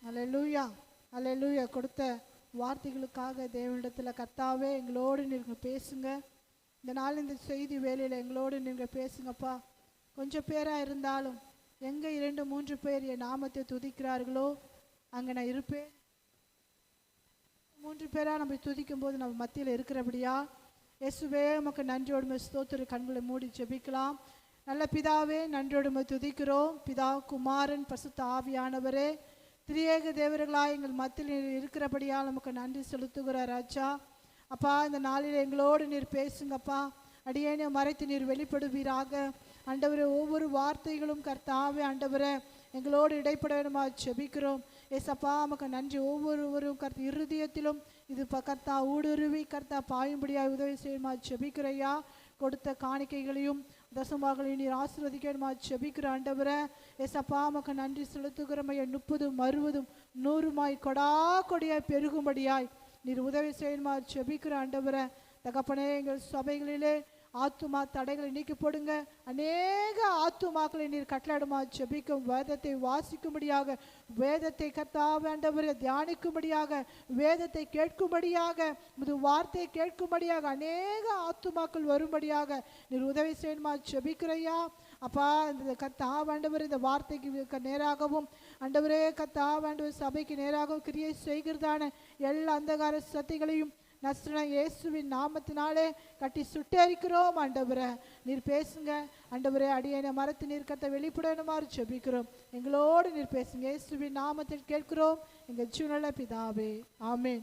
அல்லேலூயா, அல்லேலூயா. கொடுத்த வார்த்தைகளுக்காக தேவனிடத்தில் கர்த்தாவே எங்களோடு நீங்கள் பேசுங்க. இந்த நாள் இந்த செய்தி வேலையில் எங்களோடு நீங்கள் பேசுங்கப்பா. கொஞ்சம் பேராக இருந்தாலும் எங்கே 2-3 பேர் என் நாமத்தை துதிக்கிறார்களோ அங்கே நான் இருப்பேன். 3 பேராக நம்ம துதிக்கும் போது நம்ம மத்தியில் இருக்கிறபடியா இயேசுவே உமக்கு நன்றியோடு ஸ்தோத்திர. கண்களை மூடி ஜெபிக்கலாம். நல்ல பிதாவே, நன்றியோடு துதிக்கிறோம். பிதா, குமாரன், பரிசுத்த ஆவியானவரே, திரியேக தேவர்களாக எங்கள் மத்தியில் இருக்கிறபடியால் நமக்கு நன்றி செலுத்துகிறார் ராஜா. அப்பா, இந்த நாளில் எங்களோடு நீர் பேசுங்கப்பா. அடியேனை மறைத்து நீர் வெளிப்படுவீராக. ஆண்டவரே, ஒவ்வொரு வார்த்தைகளும் கர்த்தாவே ஆண்டவரே எங்களோடு இடைப்பட வேணுமா ஜெபிக்கிறோம். ஏசப்பா நமக்கு நன்றி. ஒவ்வொருவரும் கர்த்த இருதயத்திலும் இது கர்த்தா ஊடுருவி கர்த்தா பாயும்படியாக உதவி செய்யுமா ஜெபிக்கிறையா. கொடுத்த காணிக்கைகளையும் தசமாகளையும் நீர் ஆசீர்வதிக்கணுமா ஜெபிக்கிற ஆண்டவரே. ஏசப்பா நமக்கு நன்றி செலுத்துகிறமைய 30, 60, 100 கொடா கொடியாய் பெருகும்படியாய் நீர் உதவி செய்யணுமா ஜெபிக்கிற ஆண்டவரே. தகப்பனே, எங்கள் சபைகளிலே ஆத்துமா தடைகளை நீக்கி போடுங்க. அநேக ஆத்துமாக்களை நீர் கட்டளையிடுமா ஜெபிக்கும். வேதத்தை வாசிக்கும்படியாக, வேதத்தை கர்த்தாவே ஆண்டவரே தியானிக்கும்படியாக, வேதத்தை கேட்கும்படியாக, இது வார்த்தையை கேட்கும்படியாக அநேக ஆத்துமாக்கள் வரும்படியாக நீர் உதவி செய்யணுமா ஜெபிக்கிறையா. அப்பா, இந்த கர்த்தாவே ஆண்டவரே இந்த வார்த்தைக்கு நேராகவும் ஆண்டவரே கர்த்தாவே ஆண்டவர் சபைக்கு நேராகவும் கிரியை செய்கிறதான எல்லா அந்தகார சக்திகளையும் நஸ்ரேனாகிய இயேசுவின் நாமத்தினாலே கட்டி சுட்டெரிக்கிறோம். ஆண்டவரே நீர் பேசுங்க. ஆண்டவரே, அடியேனை மரத்து நீர் கத்த வெளிப்படணுமாறு ஜெபிக்கிறோம். எங்களோடு நீர் பேசுங்க. இயேசுவின் நாமத்தில் கேட்கிறோம் எங்கள் ஜீவனுள்ள பிதாவே, ஆமென்.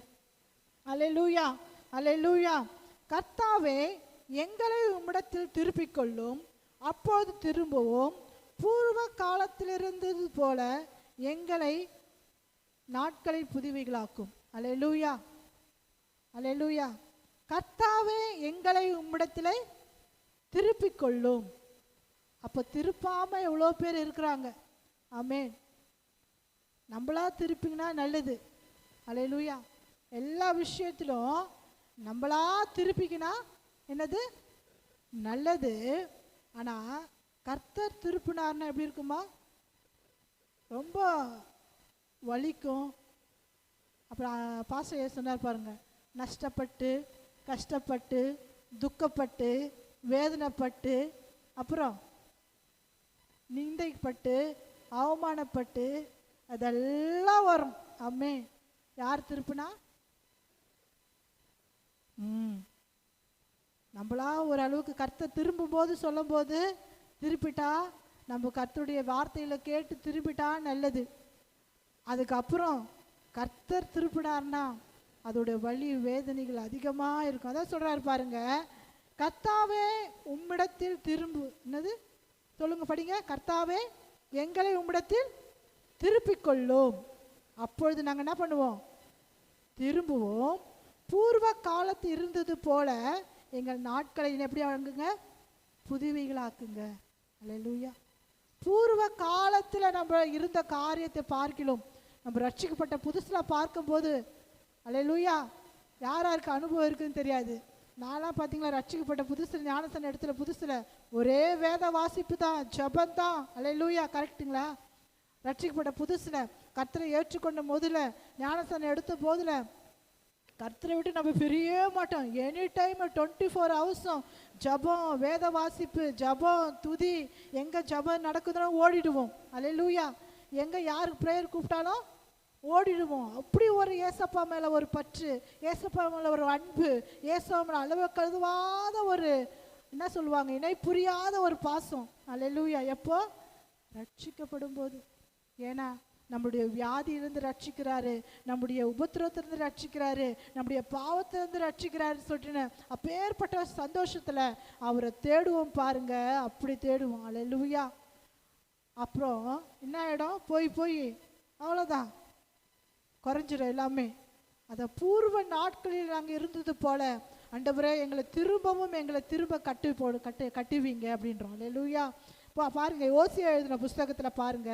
அல்லேலூயா, அல்லேலூயா. கர்த்தாவே, எங்களை உம்மிடத்தில் திருப்பிக் கொள்ளும், அப்போது திரும்புவோம். பூர்வ காலத்தில் இருந்தது போல எங்களை நாட்களை புதுவைகளாக்கும். அல்லேலூயா, அல்லேலூயா. கர்த்தாவே, எங்களை உம்மிடத்திலே திருப்பிக் கொள்ளும். அப்போ திருப்பாம எவ்வளோ பேர் இருக்கிறாங்க. ஆமென். நம்மளா திருப்பிங்கன்னா நல்லது. அல்லேலூயா. எல்லா விஷயத்திலும் நம்மளா திருப்பிக்கினா என்னது நல்லது. ஆனால் கர்த்தர் திருப்பினார்னா எப்படி இருக்குமா? ரொம்ப வலிக்கும். அப்புறம் பாஸ்டர் சொன்னார் பாருங்க, நஷ்டப்பட்டு, கஷ்டப்பட்டு, துக்கப்பட்டு, வேதனைப்பட்டு, அப்புறம் நிந்தைப்பட்டு, அவமானப்பட்டு அதெல்லாம் வரும். அம்மே, யார் திருப்பினா? நம்மளா ஒரு அளவுக்கு கர்த்தர் திரும்பும் போது சொல்லும் போது திருப்பிட்டா, நம்ம கர்த்தருடைய வார்த்தையில கேட்டு திருப்பிட்டா நல்லது. அதுக்கப்புறம் கர்த்தர் திருப்பினார்னா அதோட வலி வேதனைகள் அதிகமாக இருக்கும். அதான் சொல்றாரு பாருங்க, கர்த்தாவே உம்மிடத்தில் திரும்பு. என்னது சொல்லுங்க, படிங்க. கர்த்தாவே, எங்களை உம்மிடத்தில் திருப்பிக் கொள்ளும், அப்பொழுது நாங்கள் என்ன பண்ணுவோம்? திரும்புவோம். பூர்வ காலத்து இருந்தது போல எங்கள் நாட்களை எப்படி ஆகுங்க? புதுவைகளாக்குங்க. அல்லேலூயா. பூர்வ காலத்தில் நம்ம இருந்த காரியத்தை பார்க்கலாம். நம்ம ரட்சிக்கப்பட்ட புதுசில் பார்க்கும்போது அல்லேலூயா, யாருக்கு அனுபவம் இருக்குன்னு தெரியாது. நான்லாம் பார்த்தீங்களா, ரட்சிக்கப்பட்ட புதுசில் ஞானசன இடத்துல புதுசில் ஒரே வேத வாசிப்பு தான், ஜபம் தான். அல்லேலூயா, கரெக்டுங்களா? ரட்சிக்கப்பட்ட புதுசில் கர்த்தரை ஏற்றுக்கொண்ட முதல்ல ஞானசன எடுத்த போதில் கர்த்தரை விட்டு நம்ம பிரிய மாட்டோம். எனி டைம் 24 ஹவர்ஸும் ஜபம், வேத வாசிப்பு, ஜபம், துதி. எங்கே ஜபம் நடக்குதுன்னா ஓடிடுவோம். அல்லேலூயா. எங்கே யாருக்கு ப்ரேயர் கூப்பிட்டாலும் ஓடிடுவோம். அப்படி ஒரு ஏசப்பா மேலே ஒரு பற்று, ஏசப்பா மேலே ஒரு அன்பு, ஏசப்பா மேலே அளவு கருதுவாத ஒரு என்ன சொல்லுவாங்க, இணை புரியாத ஒரு பாசம். அல்லேலூயா. எப்போ? ரட்சிக்கப்படும் போது. ஏன்னா நம்முடைய வியாதியிலிருந்து ரட்சிக்கிறாரு, நம்முடைய உபத்திரத்திலிருந்து ரட்சிக்கிறாரு, நம்முடைய பாவத்திலிருந்து ரட்சிக்கிறாரு சொல்லிட்டு அப்பேற்பட்ட சந்தோஷத்தில் அவரை தேடுவோம் பாருங்க. அப்படி தேடுவோம். அல்லேலூயா. அப்புறம் என்ன ஆகிடும்? போய் அவ்வளோதான், குறைஞ்சிடும் எல்லாமே. அதை பூர்வ நாட்களில் நாங்கள் இருந்தது போல ஆண்டவரே எங்களை திரும்ப கட்டுவீங்க அப்படின்றோம். அல்லேலூயா. பாருங்க, ஓசியா எழுதின புஸ்தகத்தில் பாருங்க,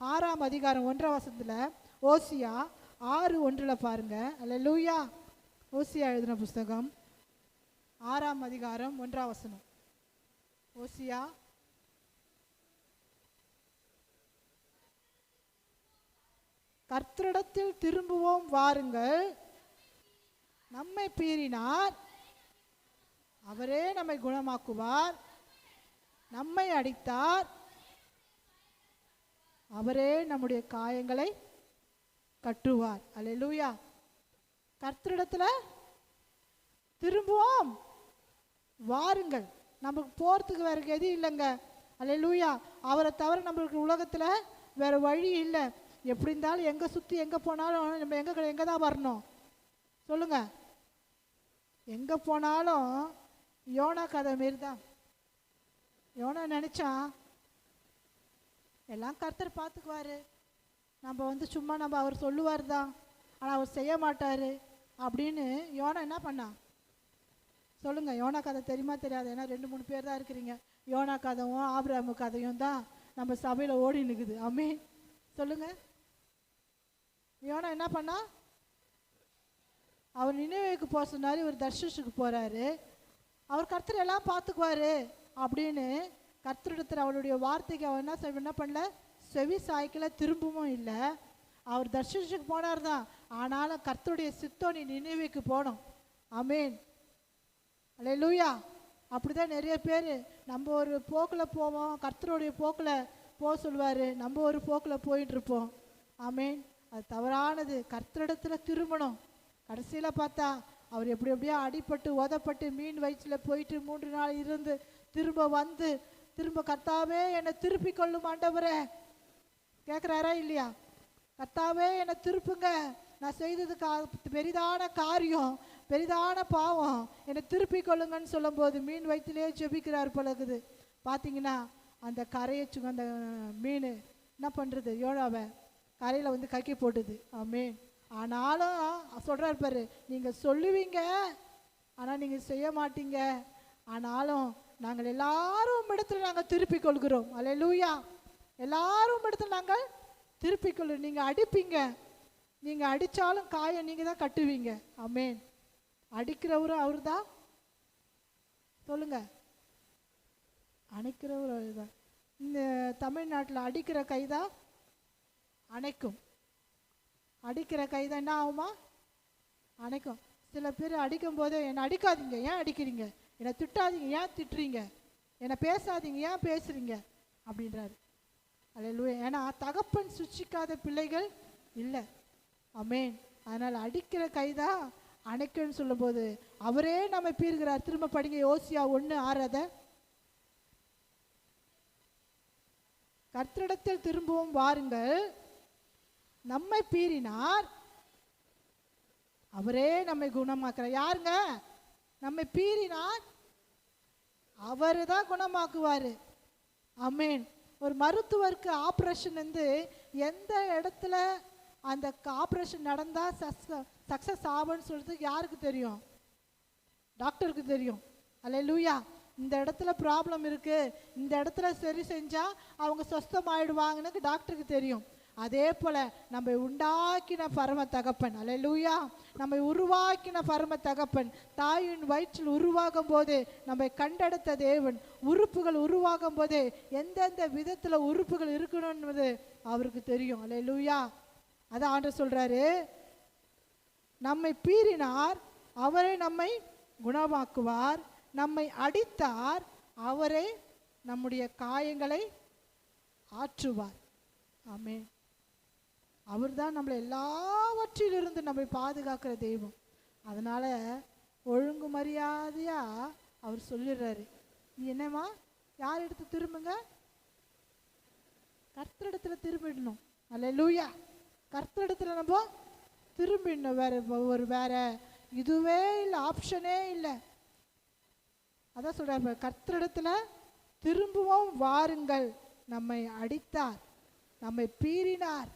6ஆம் அதிகாரம் 1ஆம் வசனத்தில், ஓசியா 6:1 பாருங்க. அல்லேலூயா. ஓசியா எழுதின புஸ்தகம் 6ஆம் அதிகாரம் 1ஆம் வசனம். ஓசியா கர்த்தரிடத்தில் திரும்புவோம் வாருங்கள். நம்மை பீறினார், அவரே நம்மை குணமாக்குவார். நம்மை அடித்தார், அவரே நம்முடைய காயங்களை கட்டுவார். அல்லேலூயா. கர்த்தரிடத்துல திரும்புவோம் வாருங்கள். நமக்கு போறதுக்கு வேற கதி இல்லைங்க. அல்லேலூயா. அவரை தவிர நம்மளுக்கு உலகத்துல வேற வழி இல்லை. எப்படி இருந்தாலும் எங்க சுத்தி எங்க போனாலும் நம்ம எங்க தான் வரணும் சொல்லுங்க. எங்க போனாலும் யோனா கதை மாரி தான். யோனா நினைச்சான் எல்லாம் கர்த்தர் பார்த்துக்குவாரு, நம்ம சும்மா அவர் சொல்லுவார் தான், ஆனால் அவர் செய்ய மாட்டார் அப்படின்னு யோனா என்ன பண்ணான் சொல்லுங்க. யோனா கதை தெரியுமா தெரியாது? ஏன்னா 2-3 பேர் தான் இருக்கிறீங்க. யோனா கதையும் ஆபிரகாம் கதையும் தான் நம்ம சபையில் ஓடி நிற்குது. ஆமென் சொல்லுங்க. யோனா என்ன பண்ணா? அவர் நினைவுக்கு போக சொன்னார், இவர் தர்ஷிஷுக்கு போகிறாரு. அவர் கர்த்தர் எல்லாம் பார்த்துக்குவாரு அப்படின்னு கர்த்தரிடத்தில் அவருடைய வார்த்தைக்கு அவர் என்ன பண்ணல, செவி சாய்க்கல, திரும்பவும் இல்லை. அவர் தர்ஷிஷுக்கு போனார் தான், ஆனாலும் கர்த்தருடைய சித்தம் நீ நினைவுக்கு போகணும். ஆமென் அல்லேலூயா. அப்படிதான் நிறைய பேர் நம்ம ஒரு போக்கில் போவோம், கர்த்தருடைய போக்கில் போக சொல்லுவார், நம்ம ஒரு போக்கில் போயிட்டு இருப்போம். ஆமென். அது தவறானது. கர்த்தரிடத்தில் திரும்பணும். கடைசியில் பார்த்தா அவர் எப்படியோ அடிபட்டு உதப்பட்டு மீன் வயிற்றில் போயிட்டு 3 நாள் இருந்து திரும்ப கர்த்தாவே என்னை திருப்பி கொள்ளும் ஆண்டவரே கேட்குறாரா இல்லையா? கர்த்தாவே என்னை திருப்புங்க, நான் செய்தது பெரிதான காரியம், பெரிதான பாவம், என்னை திருப்பி கொள்ளுங்கன்னு சொல்லும்போது மீன் வயிற்றிலே ஜெபிக்கிறார் பழகுது. பார்த்தீங்கன்னா அந்த கரையை அந்த மீன் என்ன பண்ணுறது, யோனாவை கரையில் கக்கி போட்டுது. ஆமென். ஆனாலும் சொல்கிறார் பாரு, நீங்கள் சொல்லுவீங்க ஆனால் நீங்கள் செய்ய மாட்டீங்க, ஆனாலும் நாங்கள் எல்லாரும் இடத்துல நாங்கள் திருப்பிக் கொள்கிறோம். அல்லேலூயா. எல்லாரும் இடத்துல நாங்கள் திருப்பிக் கொள்கிறோம். நீங்கள் அடிப்பீங்க, நீங்கள் அடித்தாலும் காயம் நீங்கள் தான் கட்டுவீங்க. ஆமென். அடிக்கிறவரும் அவர் தான் சொல்லுங்க, அணைக்கிறவரும் அவர் தான். இந்த தமிழ்நாட்டில் அடிக்கிற கைதான் அணைக்கும், அடிக்கிற கைதான் என்ன ஆகுமா, அணைக்கும். சில பேர் அடிக்கும் போது என்னை அடிக்காதீங்க, ஏன் அடிக்கிறீங்க, என்னை திட்டாதீங்க, ஏன் திட்டுறீங்க, என்னை பேசாதீங்க, ஏன் பேசுறீங்க அப்படின்றாரு. அல்லேலூயா. ஏன்னா தகப்பன் சுச்சிக்காத பிள்ளைகள் இல்லை. ஆமென். அதனால் அடிக்கிற கைதான் அணைக்குன்னு சொல்லும்போது அவரே நம்ம பீறுகிறார். திரும்ப படிங்க யோசியா 1:6. கர்த்தரிடத்தில் திரும்பவும் வாருங்கள், நம்மை பீறினார், அவரே நம்மை குணமாக்குறார். யாருங்க? நம்மை பீறினார், அவரு தான் குணமாக்குவாரு. ஆமென். ஒரு மருத்துவருக்கு ஆப்ரேஷன் எந்த இடத்துல அந்த ஆப்ரேஷன் நடந்தா சக்சஸ் ஆகும்னு சொல்றது யாருக்கு தெரியும்? டாக்டருக்கு தெரியும். அல்லேலூயா. இந்த இடத்துல ப்ராப்ளம் இருக்கு, இந்த இடத்துல சரி செஞ்சா அவங்க சொஸ்தமாயிடுவாங்கன்னு டாக்டருக்கு தெரியும். அதே போல நம்ம உண்டாக்கின பரம தகப்பன், அல்லேலூயா, நம்மை உருவாக்கின பரம தகப்பன் தாயின் வயிற்றில் உருவாகும் போது நம்மை கண்டெடுத்த தேவன், உறுப்புகள் உருவாகும் போது எந்தெந்த விதத்துல உறுப்புகள் இருக்கணும்னு அவருக்கு தெரியும். அல்லேலூயா. அதான் ஆண்டவர் சொல்றாரு, நம்மை பீறினார், அவரே நம்மை குணமாக்குவார், நம்மை அடித்தார், அவரே நம்முடைய காயங்களை ஆற்றுவார். ஆமென். அவர் தான் நம்மளை எல்லாவற்றிலிருந்து நம்மை பாதுகாக்கிற தெய்வம். அதனால ஒழுங்கு மரியாதையா அவர் சொல்லிடுறாரு, நீ என்னம்மா யார் இடத்துல திரும்புங்க, கர்த்தரிடத்துல திரும்பிடணும். அல்லேலூயா. கர்த்தரிடத்துல நம்ம திரும்பிடணும். வேற இதுவே இல்லை, ஆப்ஷனே இல்லை. அதான் சொல்றாரு, கர்த்தரிடத்துல திரும்பவும் வாருங்கள், நம்மை அடித்தார், நம்மை பீறினார்.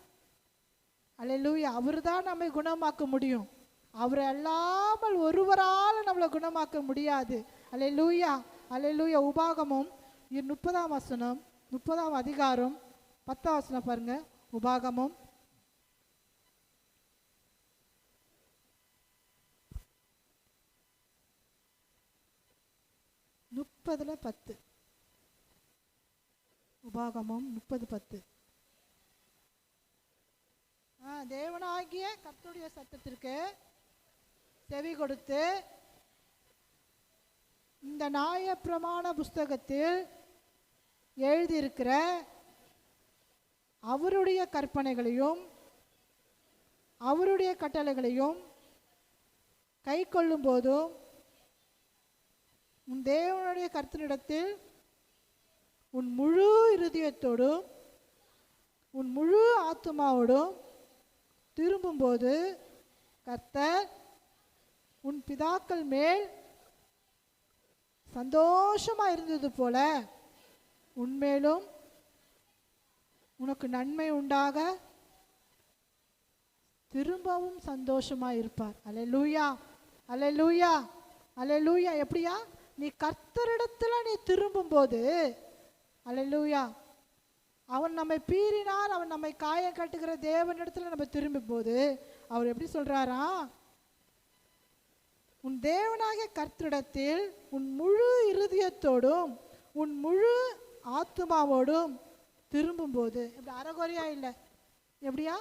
அல்லேலூயா. அவர் தான் நம்மை குணமாக்க முடியும். அவர் அல்லாமல் ஒருவரால் நம்மளை குணமாக்க முடியாது. அல்லேலூயா. அல்லேலூயா. உபாகமம் 30 30 அதிகாரம் 10 பாருங்க. உபாகமம் 30:10. உபாகமம் 30:10. தேவனாகிய கர்த்தருடைய சத்தத்திற்கு செவி கொடுத்து இந்த நியாயப்பிரமாண புஸ்தகத்தில் எழுதியிருக்கிற அவருடைய கற்பனைகளையும் அவருடைய கட்டளைகளையும் கை கொள்ளும் போதும் உன் தேவனுடைய கர்த்தரிடத்தில் உன் முழு இருதயத்தோடும் உன் முழு ஆத்துமாவோடும் திரும்பும்போது கர்த்தர் உன் பிதாக்கள் மேல் சந்தோஷமா இருந்தது போல உன்மேலும் உனக்கு நன்மை உண்டாக திரும்பவும் சந்தோஷமா இருப்பார். அல்லேலூயா, அல்லேலூயா, அல்லேலூயா. எப்படியா? நீ கர்த்தரிடத்துல நீ திரும்பும் போது, அல்லேலூயா, அவன் நம்மை பீறினார், அவன் நம்மை காயம் கட்டுகிற தேவனிடத்துல நம்ம திரும்பும் போது அவர் எப்படி சொல்றாரா? உன் தேவனாகிய கர்த்தரிடத்தில் உன் முழு இருதயத்தோடும் உன் முழு ஆத்துமாவோடும் திரும்பும்போது, இப்படி அறகுறையா இல்லை, எப்படியா?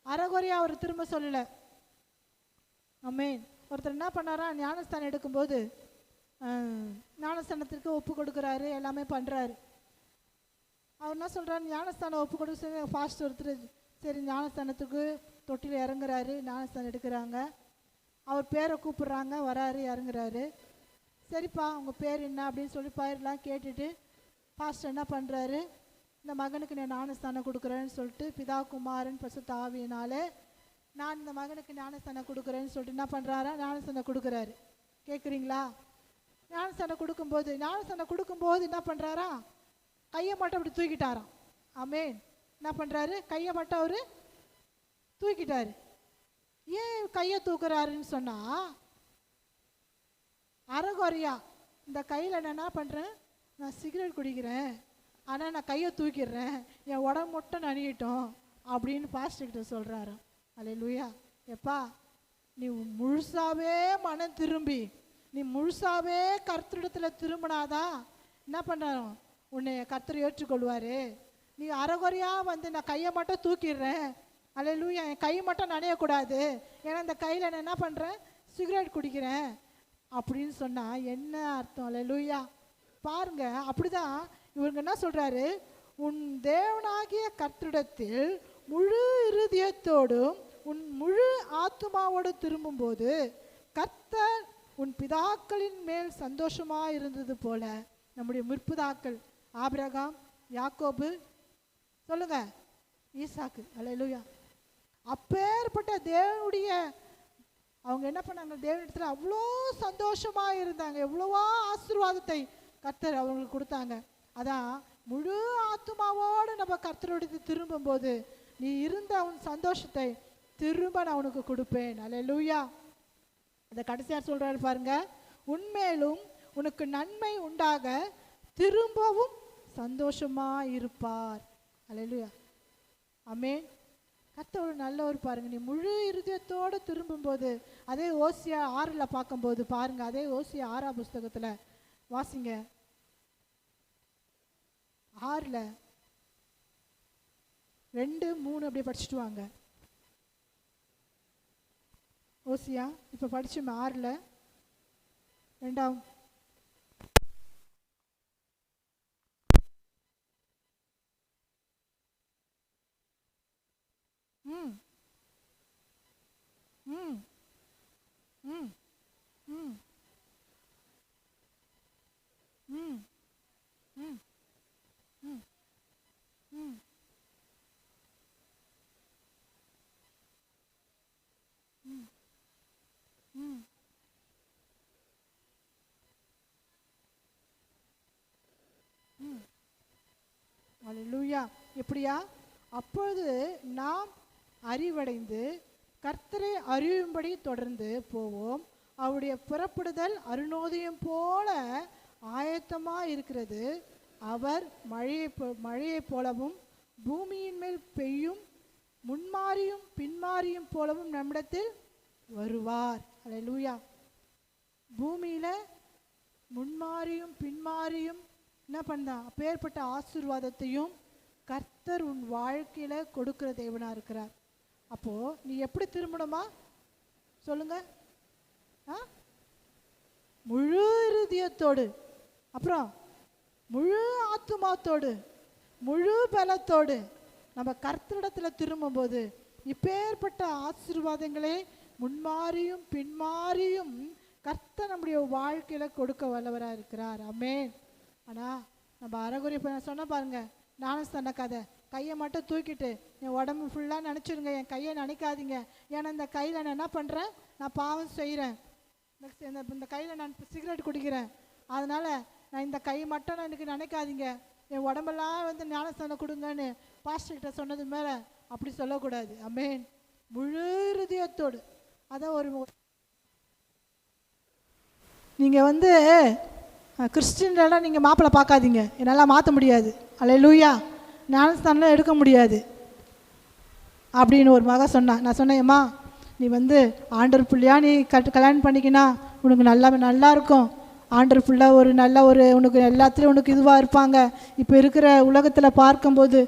அறகுறையா அவர் திரும்ப சொல்லல. ஆமென். ஒருத்தர் என்ன பண்ணாரா? ஞானஸ்தானம் எடுக்கும்போது ஞானஸ்தானத்திற்கு ஒப்பு கொடுக்குறாரு, எல்லாமே பண்றாரு. அவர் என்ன சொல்றாரு? ஞானஸ்தானம் ஒப்பு கொடுக்க ஃபாஸ்ட் ஒருத்தர் சரி ஞானஸ்தானத்துக்கு தொட்டியில் இறங்குறாரு, ஞானஸ்தானம் எடுக்கிறாங்க. அவர் பேரை கூப்பிடுறாங்க, வராரு, இறங்குறாரு. சரிப்பா உங்கள் பேர் என்ன அப்படின்னு சொல்லி பயிரெலாம் கேட்டுட்டு ஃபாஸ்ட் என்ன பண்ணுறாரு? இந்த மகனுக்கு நான் ஞானஸ்தானம் கொடுக்குறேன்னு சொல்லிட்டு பிதா குமாரன் பரிசுத்த ஆவியினாலே நான் இந்த மகனுக்கு ஞானஸ்தானம் கொடுக்குறேன்னு சொல்லிட்டு என்ன பண்ணுறாரா? ஞானஸ்தானம் கொடுக்குறாரு. கேட்குறீங்களா? ஞானஸ்தானம் கொடுக்கும்போது என்ன பண்ணுறாரா? கையை மட்டும் அப்படி தூக்கிட்டாராம். ஆமென். என்ன பண்ணுறாரு? கையை மட்டும் அவர் தூக்கிட்டாரு. ஏன் கையை தூக்குறாருன்னு சொன்னால், அறகுறையா இந்த கையில் நான் என்ன பண்ணுறேன்? நான் சிகரெட் குடிக்கிறேன், ஆனால் நான் கையை தூக்கிடுறேன், என் உடம்பு மட்டும் நனியிட்டோம் அப்படின்னு பாஸ்டர்கிட்ட சொல்கிறாரு. அல்லேலூயா. எப்பா, நீ முழுசாவே மனம் திரும்பி நீ முழுசாவே கர்த்தரிடத்தில் திரும்பினாதான் என்ன பண்ணுறோம்? உன்னை கர்த்தர் ஏற்றுக்கொள்வார். நீ அறகுறையாக வந்து நான் கையை மட்டும் தூக்கிடுறேன், அல்லேலூயா, என் கை மட்டும் நனையக்கூடாது, ஏன்னா இந்த கையில் நான் என்ன பண்ணுறேன்? சிகரெட் குடிக்கிறேன் அப்படின்னு சொன்னால் என்ன அர்த்தம்? அல்லேலூயா. பாருங்க, அப்படிதான் இவங்க என்ன சொல்றாரு? உன் தேவனாகிய கர்த்தரிடத்தில் முழு இருதயத்தோடும் உன் முழு ஆத்துமாவோடு திரும்பும்போது கர்த்தர் உன் பிதாக்களின் மேல் சந்தோஷமா இருந்தது போல. நம்முடைய முற்பிதாக்கள் ஆபிரகாம், யாக்கோபு, சொல்லுங்க, ஈசாக்கு, அல்லேலூயா, அப்பேற்பட்ட தேவனுடைய அவங்க என்ன பண்ணாங்க? தேவனிடத்தில் அவ்வளோ சந்தோஷமா இருந்தாங்க, எவ்வளவோ ஆசீர்வாதத்தை கர்த்தர் அவங்களுக்கு கொடுத்தாங்க. அதான் முழு ஆத்துமாவோடு நம்ம கர்த்தரோடு திரும்பும்போது நீ இருந்த அவன் சந்தோஷத்தை திரும்ப நான் உனக்கு கொடுப்பேன். அல்லேலூயா. அந்த கடைசியார் சொல்றாரு பாருங்க, உன்மேலும் உனக்கு நன்மை உண்டாக திரும்பவும் சந்தோஷமா இருப்பார். அல்லேலூயா. ஆமென். கர்த்தர் நல்லவர். பாருங்க, நீ முழு இருதயத்தோடு திரும்பும்போது, அதே ஓசியா 6 பார்க்கும்போது பாருங்க, அதே ஓசியா 6 புஸ்தகத்துல வாசிங்க, 6 2 3 அப்படியே படிச்சுட்டு வாங்க. ஓசியா இப்ப படிச்சுமே 6 2 ம் ம் ம் ம் ம் ம் ம் ம் ம் ம் ம். அல்லேலூயா. எப்படியா? அப்பொழுது நாம் அறிவடைந்து கர்த்தரை அறியும்படி தொடர்ந்து போவோம். அவருடைய புறப்படுதல் அருணோதயம் போல ஆயத்தமா இருக்கிறது. அவர் மழையை போலவும் பூமியின் மேல் பெய்யும் முன்மாறியும் பின்மாறியும் போலவும் நம்மிடத்தில் வருவார். அல்லேலூயா. பூமியில முன்மாறியும் பின்மாறியும் என்ன பண்ணா? அப்பேற்பட்ட ஆசீர்வாதத்தையும் கர்த்தர் உன் வாழ்க்கையில கொடுக்கிற தேவனா இருக்கிறார். அப்போது நீ எப்படி திரும்பணுமா சொல்லுங்க? முழு இருதயத்தோடு, அப்புறம் முழு ஆத்துமாத்தோடு, முழு பலத்தோடு நம்ம கர்த்தரிடத்தில் திரும்பும்போது இப்பேற்பட்ட ஆசீர்வாதங்களே முன்மாறியும் பின்மாறியும் கர்த்தர் நம்முடைய வாழ்க்கையில் கொடுக்க வல்லவராக இருக்கிறார். ஆமென். ஆனால் நம்ம அறகுறை சொன்ன பாருங்க, நானும் சொன்ன கதை, கையை மட்டும் தூக்கிட்டு என் உடம்பு ஃபுல்லாக நினச்சிடுங்க, என் கையை நினைக்காதீங்க. ஏன்னா இந்த கையில் நான் என்ன பண்ணுறேன், நான் பாவம் செய்கிறேன், இந்த கையில் நான் சிகரெட் குடிக்கிறேன், அதனால் நான் இந்த கை மட்டும் நான் எனக்கு நினைக்காதீங்க, என் உடம்பெல்லாம் வந்து ஞானஸ்தானம் கொடுங்கன்னு பாஸ்டர்கிட்ட சொன்னது மேலே அப்படி சொல்லக்கூடாது. ஆமென். முழு இருதயத்தோடு. அதான் ஒரு நீங்கள் வந்து கிறிஸ்டின்லாம் நீங்கள் மாப்பிள்ளை பார்க்காதீங்க, என்னால் மாற்ற முடியாது, அல்லேலூயா, ஞானஸ்தானம் எடுக்க முடியாது அப்படின்னு ஒரு மக சொன்னான். நான் சொன்னேன், ஏம்மா நீ வந்து ஆண்டவர் பிள்ளையா நீ கல்யாணம் பண்ணிக்கினா உனக்கு நல்லா இருக்கும், ஆண்டவர் பிள்ளை ஒரு நல்ல ஒரு உனக்கு எல்லாத்துலேயும் உனக்கு இதுவாக இருப்பாங்க. இப்போ இருக்கிற உலகத்தில் பார்க்கும்போது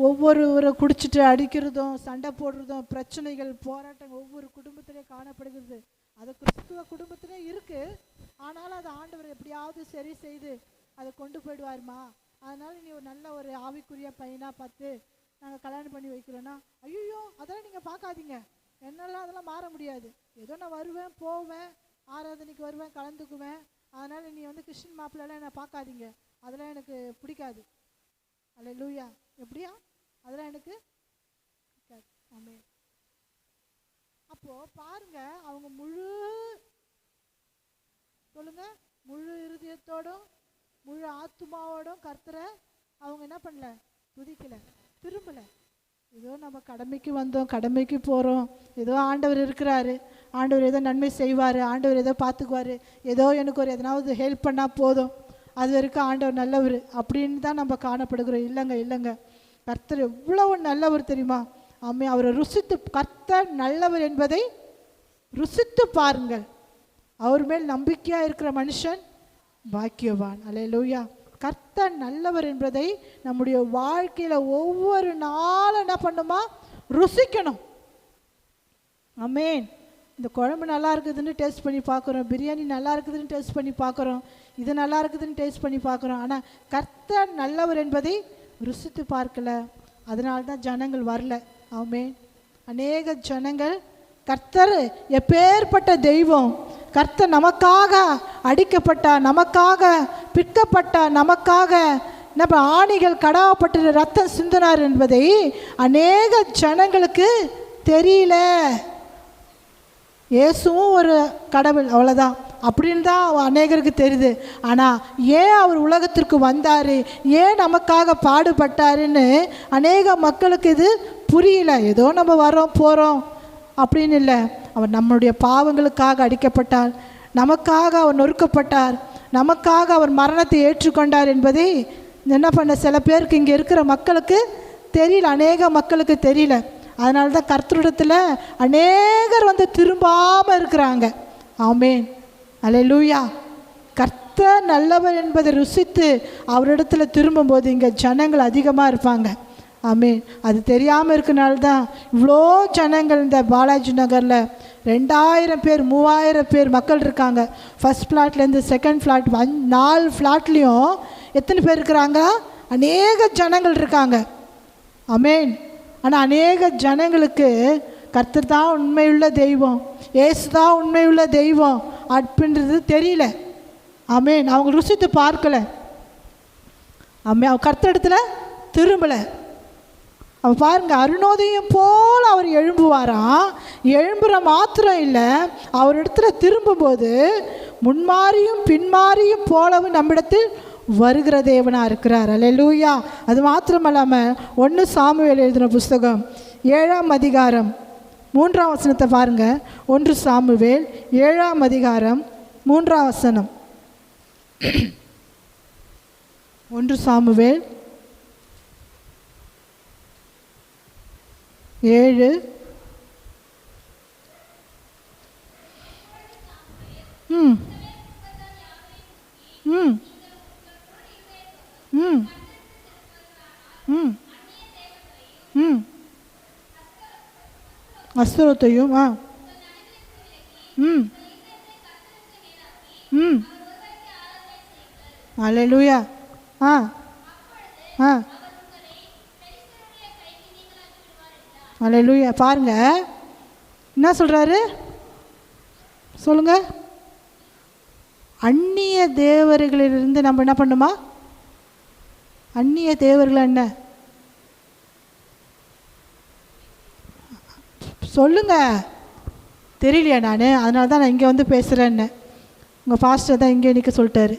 ஒவ்வொரு குடிச்சிட்டு அடிக்கிறதும் சண்டை போடுறதும் பிரச்சனைகள் போராட்டம் ஒவ்வொரு குடும்பத்திலையும் காணப்படுகிறது. அது கிறிஸ்துவ குடும்பத்திலே இருக்குது, ஆனாலும் அது ஆண்டவர் எப்படியாவது சரி செய்து அதை கொண்டு போயிடுவாருமா. அதனால் நீ ஒரு நல்ல ஒரு ஆவிக்குரிய பையனாக பார்த்து நாங்கள் கல்யாணம் பண்ணி வைக்கிறோன்னா, ஐயோ அதெல்லாம் நீங்கள் பார்க்காதீங்க, என்னெல்லாம் அதெல்லாம் மாற முடியாது, ஏதோ நான் வருவேன் போவேன், ஆராதனைக்கு வருவேன் கலந்துக்குவேன், அதனால் நீ வந்து கிறிஸ்டின் மாப்பிள்ளெல்லாம் என்னை பார்க்காதீங்க, அதெல்லாம் எனக்கு பிடிக்காது. அல்லேலூயா. எப்படியா? அதெல்லாம் எனக்கு பிடிக்காது. ஆமென். அப்போது பாருங்க, அவங்க முழு சொல்லுங்க முழு இருதயத்தோடும் முழு ஆத்துமாவோடும் கர்த்தரை அவங்க என்ன பண்ணல, துதிக்கலை, திரும்பலை. ஏதோ நம்ம கடமைக்கு வந்தோம், கடமைக்கு போகிறோம், ஏதோ ஆண்டவர் இருக்கிறாரு, ஆண்டவர் ஏதோ நன்மை செய்வார், ஆண்டவர் ஏதோ பார்த்துக்குவார், ஏதோ எனக்கு ஒரு எதனாவது ஹெல்ப் பண்ணால் போதும், அது வரைக்கும் ஆண்டவர் நல்லவர் அப்படின்னு தான் நம்ம காணப்படுகிறோம். இல்லைங்க, கர்த்தர் எவ்வளவு நல்லவர் தெரியுமா? ஆமே. அவரை ருசித்து, கர்த்தர் நல்லவர் என்பதை ருசித்து பாருங்கள். அவர் மேல் நம்பிக்கையாக இருக்கிற மனுஷன் பாக்கியவான். அல்லேலூயா. கர்த்தர் நல்லவர் என்பதை நம்முடைய வாழ்க்கையில் ஒவ்வொரு நாளும் என்ன பண்ணுமா, ருசிக்கணும். ஆமென். இந்த குழம்பு நல்லா இருக்குதுன்னு டேஸ்ட் பண்ணி பார்க்குறோம், பிரியாணி நல்லா இருக்குதுன்னு டேஸ்ட் பண்ணி பார்க்குறோம், இது நல்லா இருக்குதுன்னு டேஸ்ட் பண்ணி பார்க்குறோம், ஆனால் கர்த்தர் நல்லவர் என்பதை ருசித்து பார்க்கல. அதனால தான் ஜனங்கள் வரல. ஆமென். அநேக ஜனங்கள் கர்த்தர் எப்பேற்பட்ட தெய்வம், கர்த்தர் நமக்காக அடிக்கப்பட்டார், நமக்காக பிற்கப்பட்டார், நமக்காக நம்ம ஆணிகள் கடாவப்பட்டு ரத்தம் சிந்தினார் என்பதை அநேக ஜனங்களுக்கு தெரியல. இயேசுவும் ஒரு கடவுள், அவ்வளோதான் அப்படின்னு தான் அநேகருக்கு தெரியுது. ஆனால் ஏன் அவர் உலகத்திற்கு வந்தார், ஏன் நமக்காக பாடுபட்டாருன்னு அநேக மக்களுக்கு இது புரியல. ஏதோ நம்ம வரோம் போகிறோம் அப்படின்னு இல்லை. அவர் நம்மளுடைய பாவங்களுக்காக அடிக்கப்பட்டார், நமக்காக அவர் நொறுக்கப்பட்டார், நமக்காக அவர் மரணத்தை ஏற்றுக்கொண்டார் என்பதை என்ன பண்ண சில பேருக்கு இங்கே இருக்கிற மக்களுக்கு தெரியல, அநேக மக்களுக்கு தெரியல. அதனால தான் கர்த்தரிடத்தில் அநேகர் வந்து திரும்பாமல் இருக்கிறாங்க. ஆமென். அல்லேலூயா. கர்த்தர் நல்லவர் என்பதை ருசித்து அவரிடத்தில் திரும்பும்போது இங்கே ஜனங்கள் அதிகமாக இருப்பாங்க. ஆமென். அது தெரியாமல் இருக்கனால தான் இவ்வளோ ஜனங்கள் இந்த பாலாஜி நகரில் 2000 பேர் 3000 பேர் மக்கள் இருக்காங்க. ஃபஸ்ட் ஃப்ளாட்லேருந்து செகண்ட் ஃப்ளாட் 4 ஃப்ளாட்லேயும் எத்தனை பேர் இருக்கிறாங்க, அநேக ஜனங்கள் இருக்காங்க. ஆமென். ஆனால் அநேக ஜனங்களுக்கு கர்த்தர் தான் உண்மையுள்ள தெய்வம், இயேசு தான் உண்மையுள்ள தெய்வம் அப்படின்றது தெரியல. ஆமென். அவங்க ருசித்து பார்க்கல. ஆமென். அவங்க கர்த்தரிடத்தில் திரும்பலை. அவ பாருங்க, அருணோதயம் போல் அவர் எழும்புவாராம். எழும்புற மாத்திரம் இல்லை, அவர் இடத்துல திரும்பும்போது முன்மாறியும் பின்மாறியும் போலவும் நம்மிடத்தில் வருகிற தேவனாக இருக்கிறார். அல்லேலூயா. அது மாத்திரமல்லாமல் 1 சாமுவேல் எழுதின புஸ்தகம் 7ஆம் அதிகாரம் 3ஆம் வசனத்தை பாருங்க. 1 சாமுவேல் 7ஆம் அதிகாரம் 3ஆம் வசனம். 1 சாமுவேல் 7 ம் ம் ம் ம் ம் அஸ்திரத்தையும் அல்லேலூயா. அல்லேலூயா. பாருங்க என்ன சொல்றாரு சொல்லுங்க. அந்நிய தேவர்களிலிருந்து நம்ம என்ன பண்ணுமா? அந்நிய தேவர்கள் என்ன சொல்லுங்க, தெரியலையா? நான் அதனால தான் நான் இங்கே வந்து பேசுகிறேன்னு. உங்கள் பாஸ்டர் தான் இங்கே நிற்க சொல்லிட்டாரு.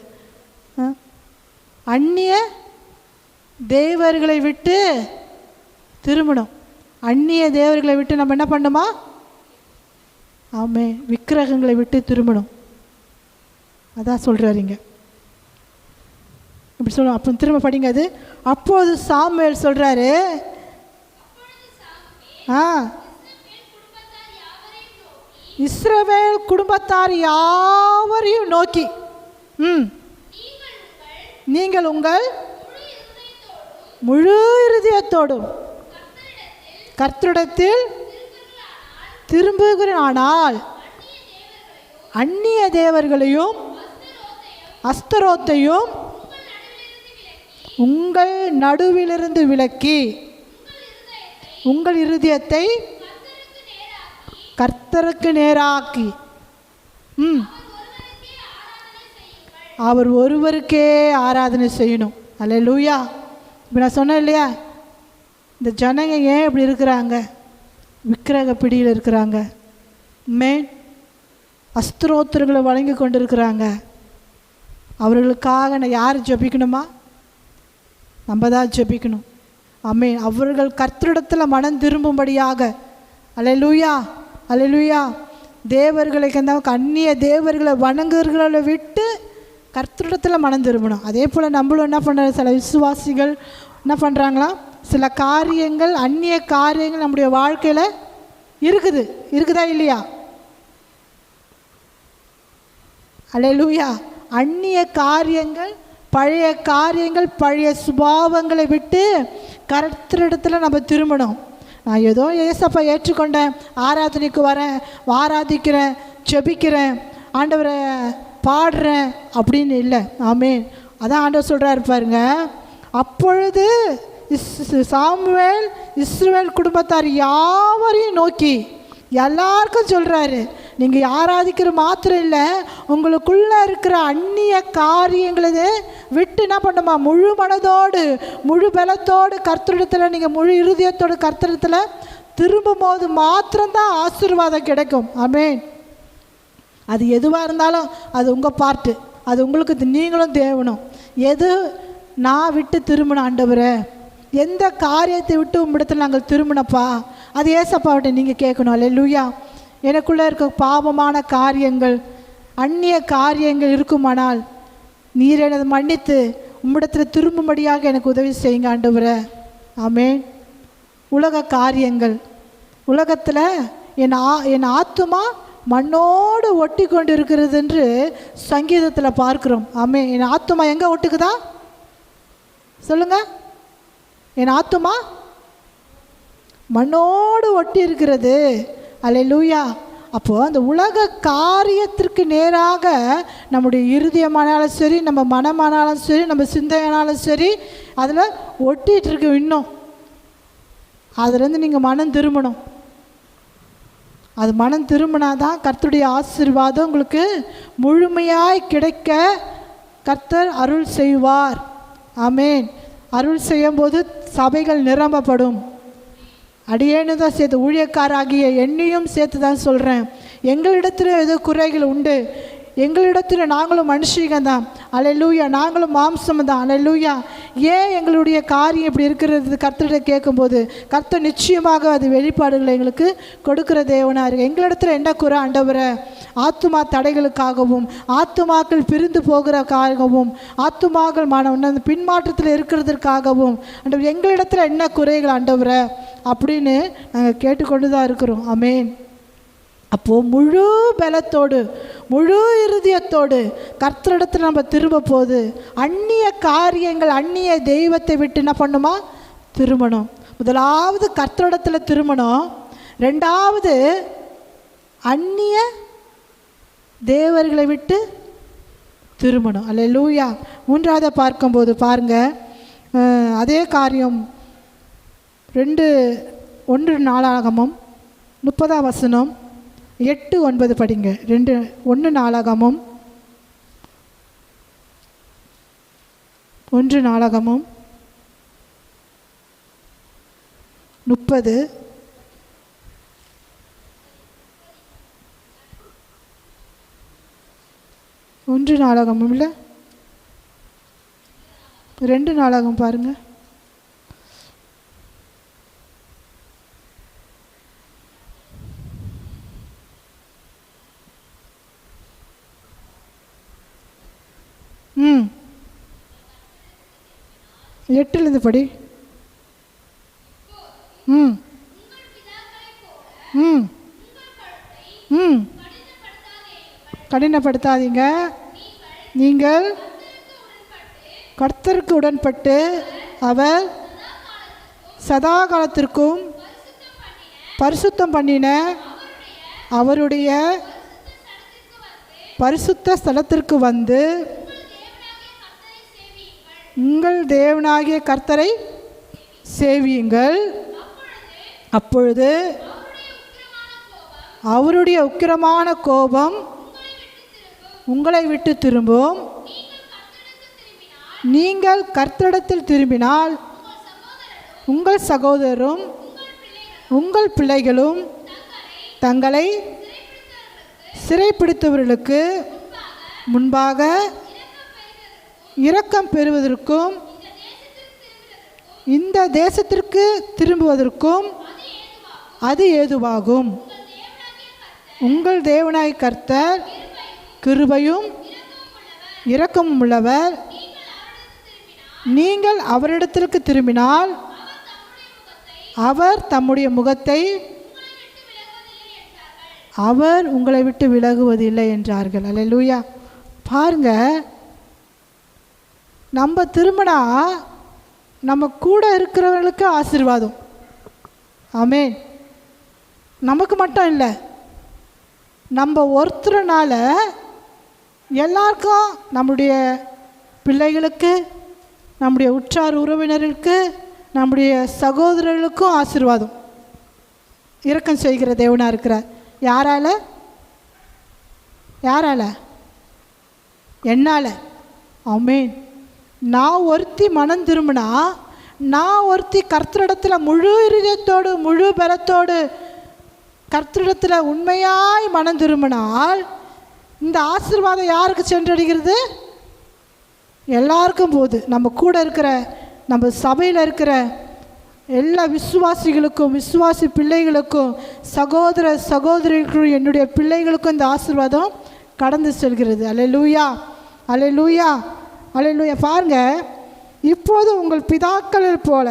அந்நிய தேவர்களை விட்டு திரும்பணும். அந்நிய தேவர்களை விட்டு நம்ம என்ன பண்ணுமா? ஆமே, விக்கிரகங்களை விட்டு திரும்பணும். அதான் சொல்கிறாருங்க. இப்படி சொல்லுவோம். அப்போ திரும்ப படிங்க. அது அப்போது சாமுவேல் சொல்கிறாரு, இஸ்ரவேல் குடும்பத்தார் யாவரையும் நோக்கி நீங்கள் உங்கள் முழு இருதயத்தோடும் கர்த்தரிடத்தில் திரும்புகிறானால் அந்நிய தேவர்களையும் அஸ்தரோத்தையும் உங்கள் நடுவிலிருந்து விலக்கி உங்கள் இருதயத்தை கர்த்தருக்கு நேராக்கி அவர் ஒருவருக்கே ஆராதனை செய்யணும். அல்லேலூயா. இப்போ நான் சொன்னேன் இல்லையா, இந்த ஜனங்க ஏன் இப்படி இருக்கிறாங்க? விக்கிரக பிடியில் இருக்கிறாங்க. அஸ்திரோத்திரங்களை வழங்கி கொண்டு இருக்கிறாங்க. அவர்களுக்காக நான் யார் ஜெபிக்கணுமா? நம்ம தான் ஜெபிக்கணும். ஆமென். அவர்கள் கர்த்தரிடத்தில் மனம் திரும்பும்படியாக. அல்லேலூயா, அல்லேலூயா. தேவர்களை அந்நிய தேவர்களை வணங்குகிறவர்களை விட்டு கர்த்தரிடத்தில் மனம் திரும்பணும். அதே போல் நம்மளும் என்ன பண்ணுறாங்க? சில விசுவாசிகள் என்ன பண்ணுறாங்களா? சில காரியங்கள், அந்நிய காரியங்கள் நம்முடைய வாழ்க்கையில் இருக்குதா இல்லையா? அல்லேலூயா. அந்நிய காரியங்கள், பழைய காரியங்கள், பழைய சுபாவங்களை விட்டு கர்த்தரிடத்தில் நம்ம திரும்பணும். நான் ஏதோ ஏசப்பா ஏற்றுக்கொண்டேன், ஆராதனைக்கு வரேன், ஆராதிக்கிறேன், ஜெபிக்கிறேன், ஆண்டவரை பாடுறேன் அப்படின்னு இல்லை. ஆமென். அதான் ஆண்டவர் சொல்கிறாரு பாருங்க. அப்பொழுது சாமுவேல் இஸ்ரவேல் குடும்பத்தார் யாவரையும் நோக்கி எல்லாருக்கும் சொல்கிறாரு, நீங்கள் ஆராதிக்கிற மாத்திரம் இல்லை, உங்களுக்குள்ளே இருக்கிற அந்நிய காரியங்களை விட்டு என்ன பண்ணுமா? முழு மனதோடு முழு பலத்தோடு கர்த்தரிடத்தில் நீங்கள் முழு இருதயத்தோடு கர்த்தரிடத்தில் திரும்பும் போது மாத்திரம்தான் ஆசீர்வாதம் கிடைக்கும். ஆமென். அது எதுவாக இருந்தாலும் அது உங்கள் பார்ட்டு, அது உங்களுக்கு நீங்களும் தேவணும். எது நான் விட்டு திரும்பணும் ஆண்டவரே, எந்த காரியத்தை விட்டு உம்மிடத்தில் நாங்கள் திரும்பினப்பா, அது ஏசப்பாவிட்ட நீங்கள் கேட்கணும். அல்லேலூயா. எனக்குள்ளே இருக்க பாவமான காரியங்கள், அந்நிய காரியங்கள் இருக்குமானால் நீர் எனது மன்னித்து உம்மிடத்தில் திரும்பும்படியாக எனக்கு உதவி செய்யுங்க ஆண்டவரே. ஆமென். உலக காரியங்கள், உலகத்தில் என் ஆத்துமா மண்ணோடு ஒட்டி கொண்டு இருக்கிறது என்று சங்கீதத்தில் பார்க்குறோம். ஆமென். என் ஆத்துமா எங்கே ஒட்டுக்குதா சொல்லுங்க? என் ஆத்துமா மண்ணோடு ஒட்டி இருக்கிறது. அல்லேலூயா. அப்போது அந்த உலக காரியத்திற்கு நேராக நம்முடைய இருதயமானாலும் சரி, நம்ம மனமானாலும் சரி, நம்ம சிந்தையானாலும் சரி, அதில் ஒட்டிகிட்ருக்கு. இன்னும் அதுலேருந்து நீங்கள் மனம் திரும்பணும். அது மனம் திரும்பினாதான் கர்த்தருடைய ஆசீர்வாதம் உங்களுக்கு முழுமையாய் கிடைக்க கர்த்தர் அருள் செய்வார். ஆமென். அருள் செய்யும்போது சபைகள் நிரம்பப்படும். அடியேன்னு தான் சேர்த்து, ஊழியக்காராகிய என்னையும் சேர்த்து தான் சொல்கிறேன். எங்களிடத்தில் ஏதோ குறைகள் உண்டு, எங்களிடத்தில் நாங்களும் மனுஷங்க தான். அல்லேலூயா. நாங்களும் மாம்சம் தான். அல்லேலூயா. ஏன் எங்களுடைய காரியம் இப்படி இருக்கிறது கர்த்தர்கிட்ட கேட்கும்போது கர்த்தர் நிச்சயமாக அது வெளிப்பாடுகளை எங்களுக்கு கொடுக்குற தேவனாக இருக்குது. எங்களிடத்தில் என்ன குறை ஆண்டவரே? ஆத்துமா தடைகளுக்காகவும், ஆத்துமாக்கள் பிரிந்து போகிறக்காகவும், ஆத்துமாக்கள் பின்மாற்றத்தில் இருக்கிறதுக்காகவும் ஆண்டவர் எங்களிடத்தில் என்ன குறைகள் ஆண்டவரே அப்படின்னு நாங்கள் கேட்டுக்கொண்டு தான் இருக்கிறோம். ஆமென். அப்போது முழு பலத்தோடு முழு இருதயத்தோடு கர்த்தரிடத்தில் நம்ம திரும்ப போது அந்நிய காரியங்கள், அந்நிய தெய்வத்தை விட்டு என்ன பண்ணுமா? திரும்பணும். முதலாவது கர்த்தரிடத்தில் திரும்பணும். ரெண்டாவது அந்நிய தேவர்களை விட்டு திரும்பணும். அல்லேலூயா. மூன்றாவது பார்க்கும்போது பாருங்க, அதே காரியம் 1 நாளாகமம் 30ஆம் வசனம் 8-9 படிங்க. 1 நாளாகமம் 1 நாளாகமம் 30 1 நாளாகமம் இல்லை 2 நாளாகம் பாருங்க. ம் 8 படி. ம் ம் ம் கடினப்படுத்தாதீங்க. நீங்கள் கர்த்தருக்கு உடன்பட்டு அவர் சதா காலத்திற்கும் பரிசுத்தம் பண்ணின அவருடைய பரிசுத்த ஸ்தலத்திற்கு வந்து உங்கள் தேவனாகிய கர்த்தரை சேவியுங்கள். அப்பொழுது அவருடைய உக்கிரமான கோபம் உங்களை விட்டு திரும்பும். நீங்கள் கர்த்தரிடத்தில் திரும்பினால் உங்கள் சகோதரரும் உங்கள் பிள்ளைகளும் தங்களை சிறைப்பிடித்தவர்களுக்கு முன்பாக இரக்கம் பெறுவதற்கும் இந்த தேசத்திற்கு திரும்புவதற்கும் அது ஏதுவாகும். உங்கள் தேவனாய் கர்த்தர் கிருபையும் இரக்கமும் உள்ளவர். நீங்கள் அவரிடத்திற்கு திரும்பினால் அவர் தம்முடைய முகத்தை அவர் உங்களை விட்டு விலகுவதில்லை என்றார்கள். அல்லேலூயா. பாருங்க, நம்ம திரும்பினா நம்ம கூட இருக்கிறவர்களுக்கு ஆசீர்வாதம். ஆமென். நமக்கு மட்டும் இல்லை, நம்ம ஒருத்தரனால எல்லாருக்கும், நம்முடைய பிள்ளைகளுக்கு, நம்முடைய உற்றார் உறவினர்களுக்கு, நம்முடைய சகோதரர்களுக்கும் ஆசீர்வாதம். இரக்கம் செய்கிற தேவனாக இருக்கிறார். யாரால? யாரால? என்னால். ஆமென். நான் ஒருத்தி மனம் திரும்பினா, நான் ஒருத்தி கர்த்தரிடத்தில் முழு இருதயத்தோடு முழு பலத்தோடு கர்த்தரிடத்தில் உண்மையாய் மனம் திரும்பினால் இந்த ஆசீர்வாதம் யாருக்கு சென்றடைகிறது? எல்லாருக்கும் போது. நம்ம கூட இருக்கிற, நம்ம சபையில் இருக்கிற எல்லா விசுவாசிகளுக்கும், விசுவாசி பிள்ளைகளுக்கும், சகோதர சகோதரிகளுக்கும், என்னுடைய பிள்ளைகளுக்கும் இந்த ஆசீர்வாதம் கடந்து செல்கிறது. அல்லேலூயா, அல்லேலூயா, அல்லேலூயா. பாருங்க, இப்போது உங்கள் பிதாக்கள் போல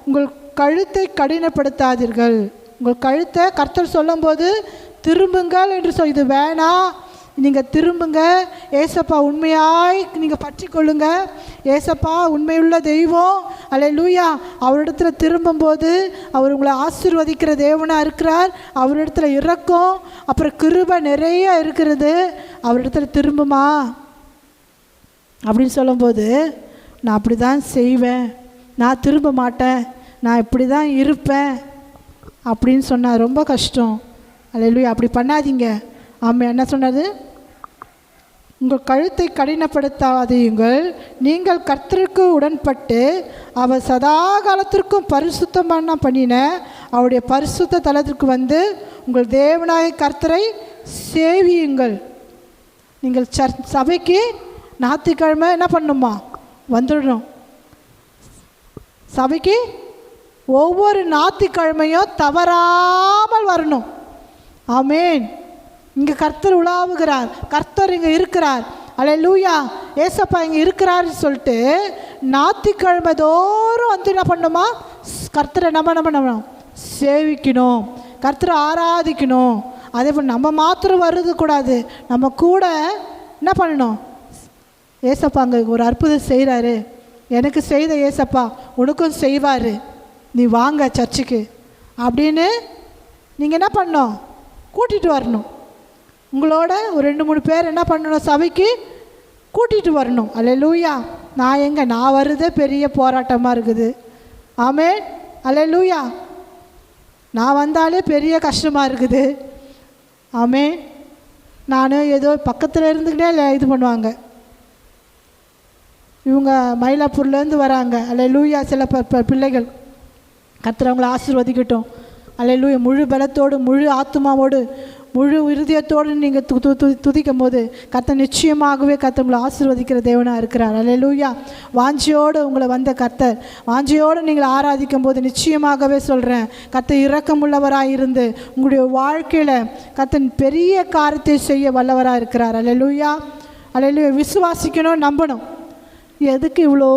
உங்கள் கழுத்தை கடினப்படுத்தாதீர்கள். உங்கள் கழுத்தை கர்த்தர் சொல்லும்போது திரும்புங்கள் என்று இது வேணாம், நீங்கள் திரும்புங்க. ஏசப்பா உண்மையாய் நீங்கள் பற்றி கொள்ளுங்க. ஏசப்பா உண்மையுள்ள தெய்வம். அல்லேலூயா. அவரிடத்துல திரும்பும்போது அவர் உங்களை ஆசீர்வதிக்கிற தேவனாக இருக்கிறார். அவரிடத்துல இரக்கம், அப்புறம் கிருபை நிறைய இருக்கிறது. அவரிடத்துல திரும்புமா அப்படின்னு சொல்லும்போது, நான் அப்படி தான் செய்வேன், நான் திரும்ப மாட்டேன், நான் இப்படி தான் இருப்பேன் அப்படின்னு சொன்னால் ரொம்ப கஷ்டம். அல்லேலூயா. அப்படி பண்ணாதீங்க. ஆமாம். என்ன சொன்னது? உங்கள் கழுத்தை கடினப்படுத்தாதீங்கள். நீங்கள் கர்த்தருக்கு உடன்பட்டு அவர் சதா காலத்திற்கும் பரிசுத்தம் பண்ணின அவருடைய பரிசுத்த தலத்திற்கு வந்து உங்கள் தேவனாய கர்த்தரை சேவியுங்கள். நீங்கள் சபைக்கு ஞாயிற்றுக்கிழமை என்ன பண்ணணுமா? வந்துடணும். சபைக்கு ஒவ்வொரு ஞாயிற்றுக்கிழமையும் தவறாமல் வரணும். ஆமென். இங்கே கர்த்தர் உலாவுகிறார், கர்த்தர் இங்கே இருக்கிறார். அல்லேலூயா. ஏசப்பா இங்கே இருக்கிறாருன்னு சொல்லிட்டு ஞாயிற்றுக்கிழமை தோறும் வந்து என்ன பண்ணணுமா? கர்த்தரை நம்ம சேவிக்கணும், கர்த்தரை ஆராதிக்கணும். அதே போல் நம்ம மாத்திரம் வர்றது கூடாது, நம்ம கூட என்ன பண்ணணும்? ஏசப்பா அங்கே ஒரு அற்புதம் செய்கிறாரு, எனக்கு செய்த ஏசப்பா உனக்கும் செய்வார், நீ வாங்க சர்ச்சுக்கு அப்படின்னு நீங்கள் என்ன பண்ணணும்? கூட்டிகிட்டு வரணும். உங்களோட ஒரு 2-3 பேர் என்ன பண்ணணும்? சபைக்கு கூட்டிகிட்டு வரணும். அல்லேலூயா. நான் வருதே பெரிய போராட்டமாக இருக்குது. ஆமென். அல்லேலூயா. நான் வந்தாலே பெரிய கஷ்டமாக இருக்குது. ஆமென். நான் ஏதோ பக்கத்தில் இருந்துக்கிட்டே இது பண்ணுவாங்க. இவங்க மயிலாப்பூர்லேருந்து வராங்க. அல்லேலூயா. சில பிள்ளைகள் கர்த்தர் அவங்கள ஆசீர்வதிக்கட்டும். அல்லேலூயா. முழு பலத்தோடு, முழு ஆத்மாவோடு, முழு இருதயத்தோடு நீங்கள் துதிக்கும் போது கர்த்தர் நிச்சயமாகவே கர்த்தர் உங்களை ஆசீர்வதிக்கிற தேவனாக இருக்கிறார். அல்லேலூயா. வாஞ்சியோடு உங்களை வந்த கர்த்தர், வாஞ்சியோடு நீங்கள் ஆராதிக்கும் போது நிச்சயமாகவே சொல்கிறேன், கர்த்தர் இரக்கமுள்ளவராக இருந்து உங்களுடைய வாழ்க்கையில் கர்த்தர் பெரிய காரியத்தை செய்ய வல்லவராக இருக்கிறார். அல்லேலூயா. அல்லேலூயா. விசுவாசிக்கணும், நம்பணும். எதுக்கு இவ்வளோ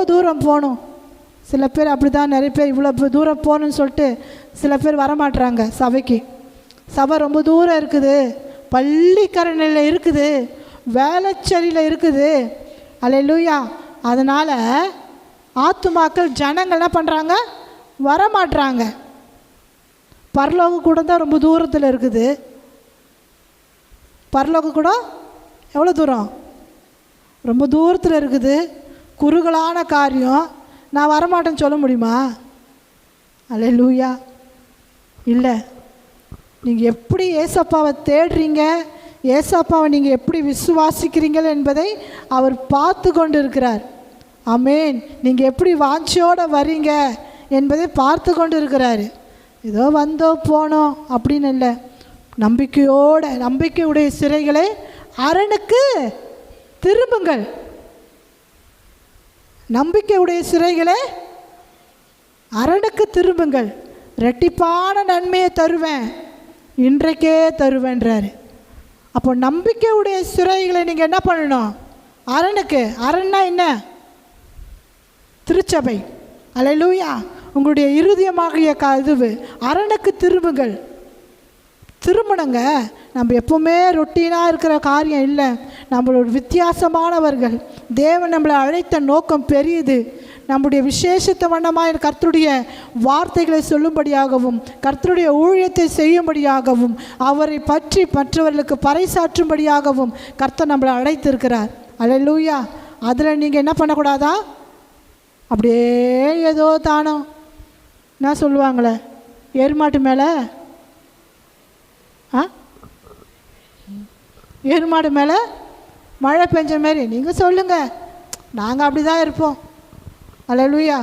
தூரம் போகணும்? சில பேர் அப்படி தான், நிறைய பேர் இவ்வளோ தூரம் போகணுன்னு சொல்லிட்டு சில பேர் வரமாட்டுறாங்க சபைக்கு. சபை ரொம்ப தூரம் இருக்குது, பள்ளிக்கரணையில் இருக்குது, வேளச்சேரியில் இருக்குது. அல்லேலூயா. அதனால் ஆத்துமாக்கள் ஜனங்கள் என்ன பண்ணுறாங்க? வரமாட்டுறாங்க. பரலோகம் கூட தான் ரொம்ப தூரத்தில் இருக்குது. பரலோகம் கூட எவ்வளோ தூரம்? ரொம்ப தூரத்தில் இருக்குது. குறுகலான காரியம். நான் வரமாட்டேன்னு சொல்ல முடியுமா? அல்லேலூயா. இல்லை. நீங்கள் எப்படி ஏசப்பாவை தேடுறீங்க, ஏசப்பாவை நீங்கள் எப்படி விசுவாசிக்கிறீங்கள் என்பதை அவர் பார்த்து கொண்டு இருக்கிறார். ஆமென். நீங்கள் எப்படி வாஞ்சியோடு வரீங்க என்பதை பார்த்து கொண்டு இருக்கிறாரு. ஏதோ வந்தோம் போனோம் அப்படின்னு இல்லை. நம்பிக்கையுடைய சிறைகளை அரணுக்கு திரும்புங்கள். நம்பிக்கையுடைய சிறைகளை அரணுக்கு திரும்புங்கள். இரட்டிப்பான நன்மையை தருவேன், இன்றைக்கே தருவேன்றாரு. அப்போ நம்பிக்கையுடைய சிறைகளை நீங்கள் என்ன பண்ணணும்? அரணுக்கு. அரண்னா என்ன? திருச்சபை. அல்லேலூயா. உங்களுடைய இருதயமாகிய இதுவு அரணுக்கு திரும்புங்கள். திருமணங்க. நம்ம எப்போவுமே ரொட்டீனாக இருக்கிற காரியம் இல்லை. நம்மளோட வித்தியாசமானவர்கள். தேவன் நம்மளை அழைத்த நோக்கம் பெரியது. நம்முடைய விசேஷத்த வண்ணமாக கர்த்தருடைய வார்த்தைகளை சொல்லும்படியாகவும், கர்த்தருடைய ஊழியத்தை செய்யும்படியாகவும், அவரை பற்றி மற்றவர்களுக்கு பறைசாற்றும்படியாகவும் கர்த்தர் நம்மளை அழைத்திருக்கிறார். அல்லேலூயா. அதில் நீங்கள் என்ன பண்ணக்கூடாதா? அப்படியே ஏதோ தானோ என்ன சொல்லுவாங்களே, எருமாட்டு மேலே எருமாடு மேலே மழை பெஞ்ச மாரி நீங்கள் சொல்லுங்கள். நாங்கள் அப்படி தான் இருப்போம். அல்லேலூயா.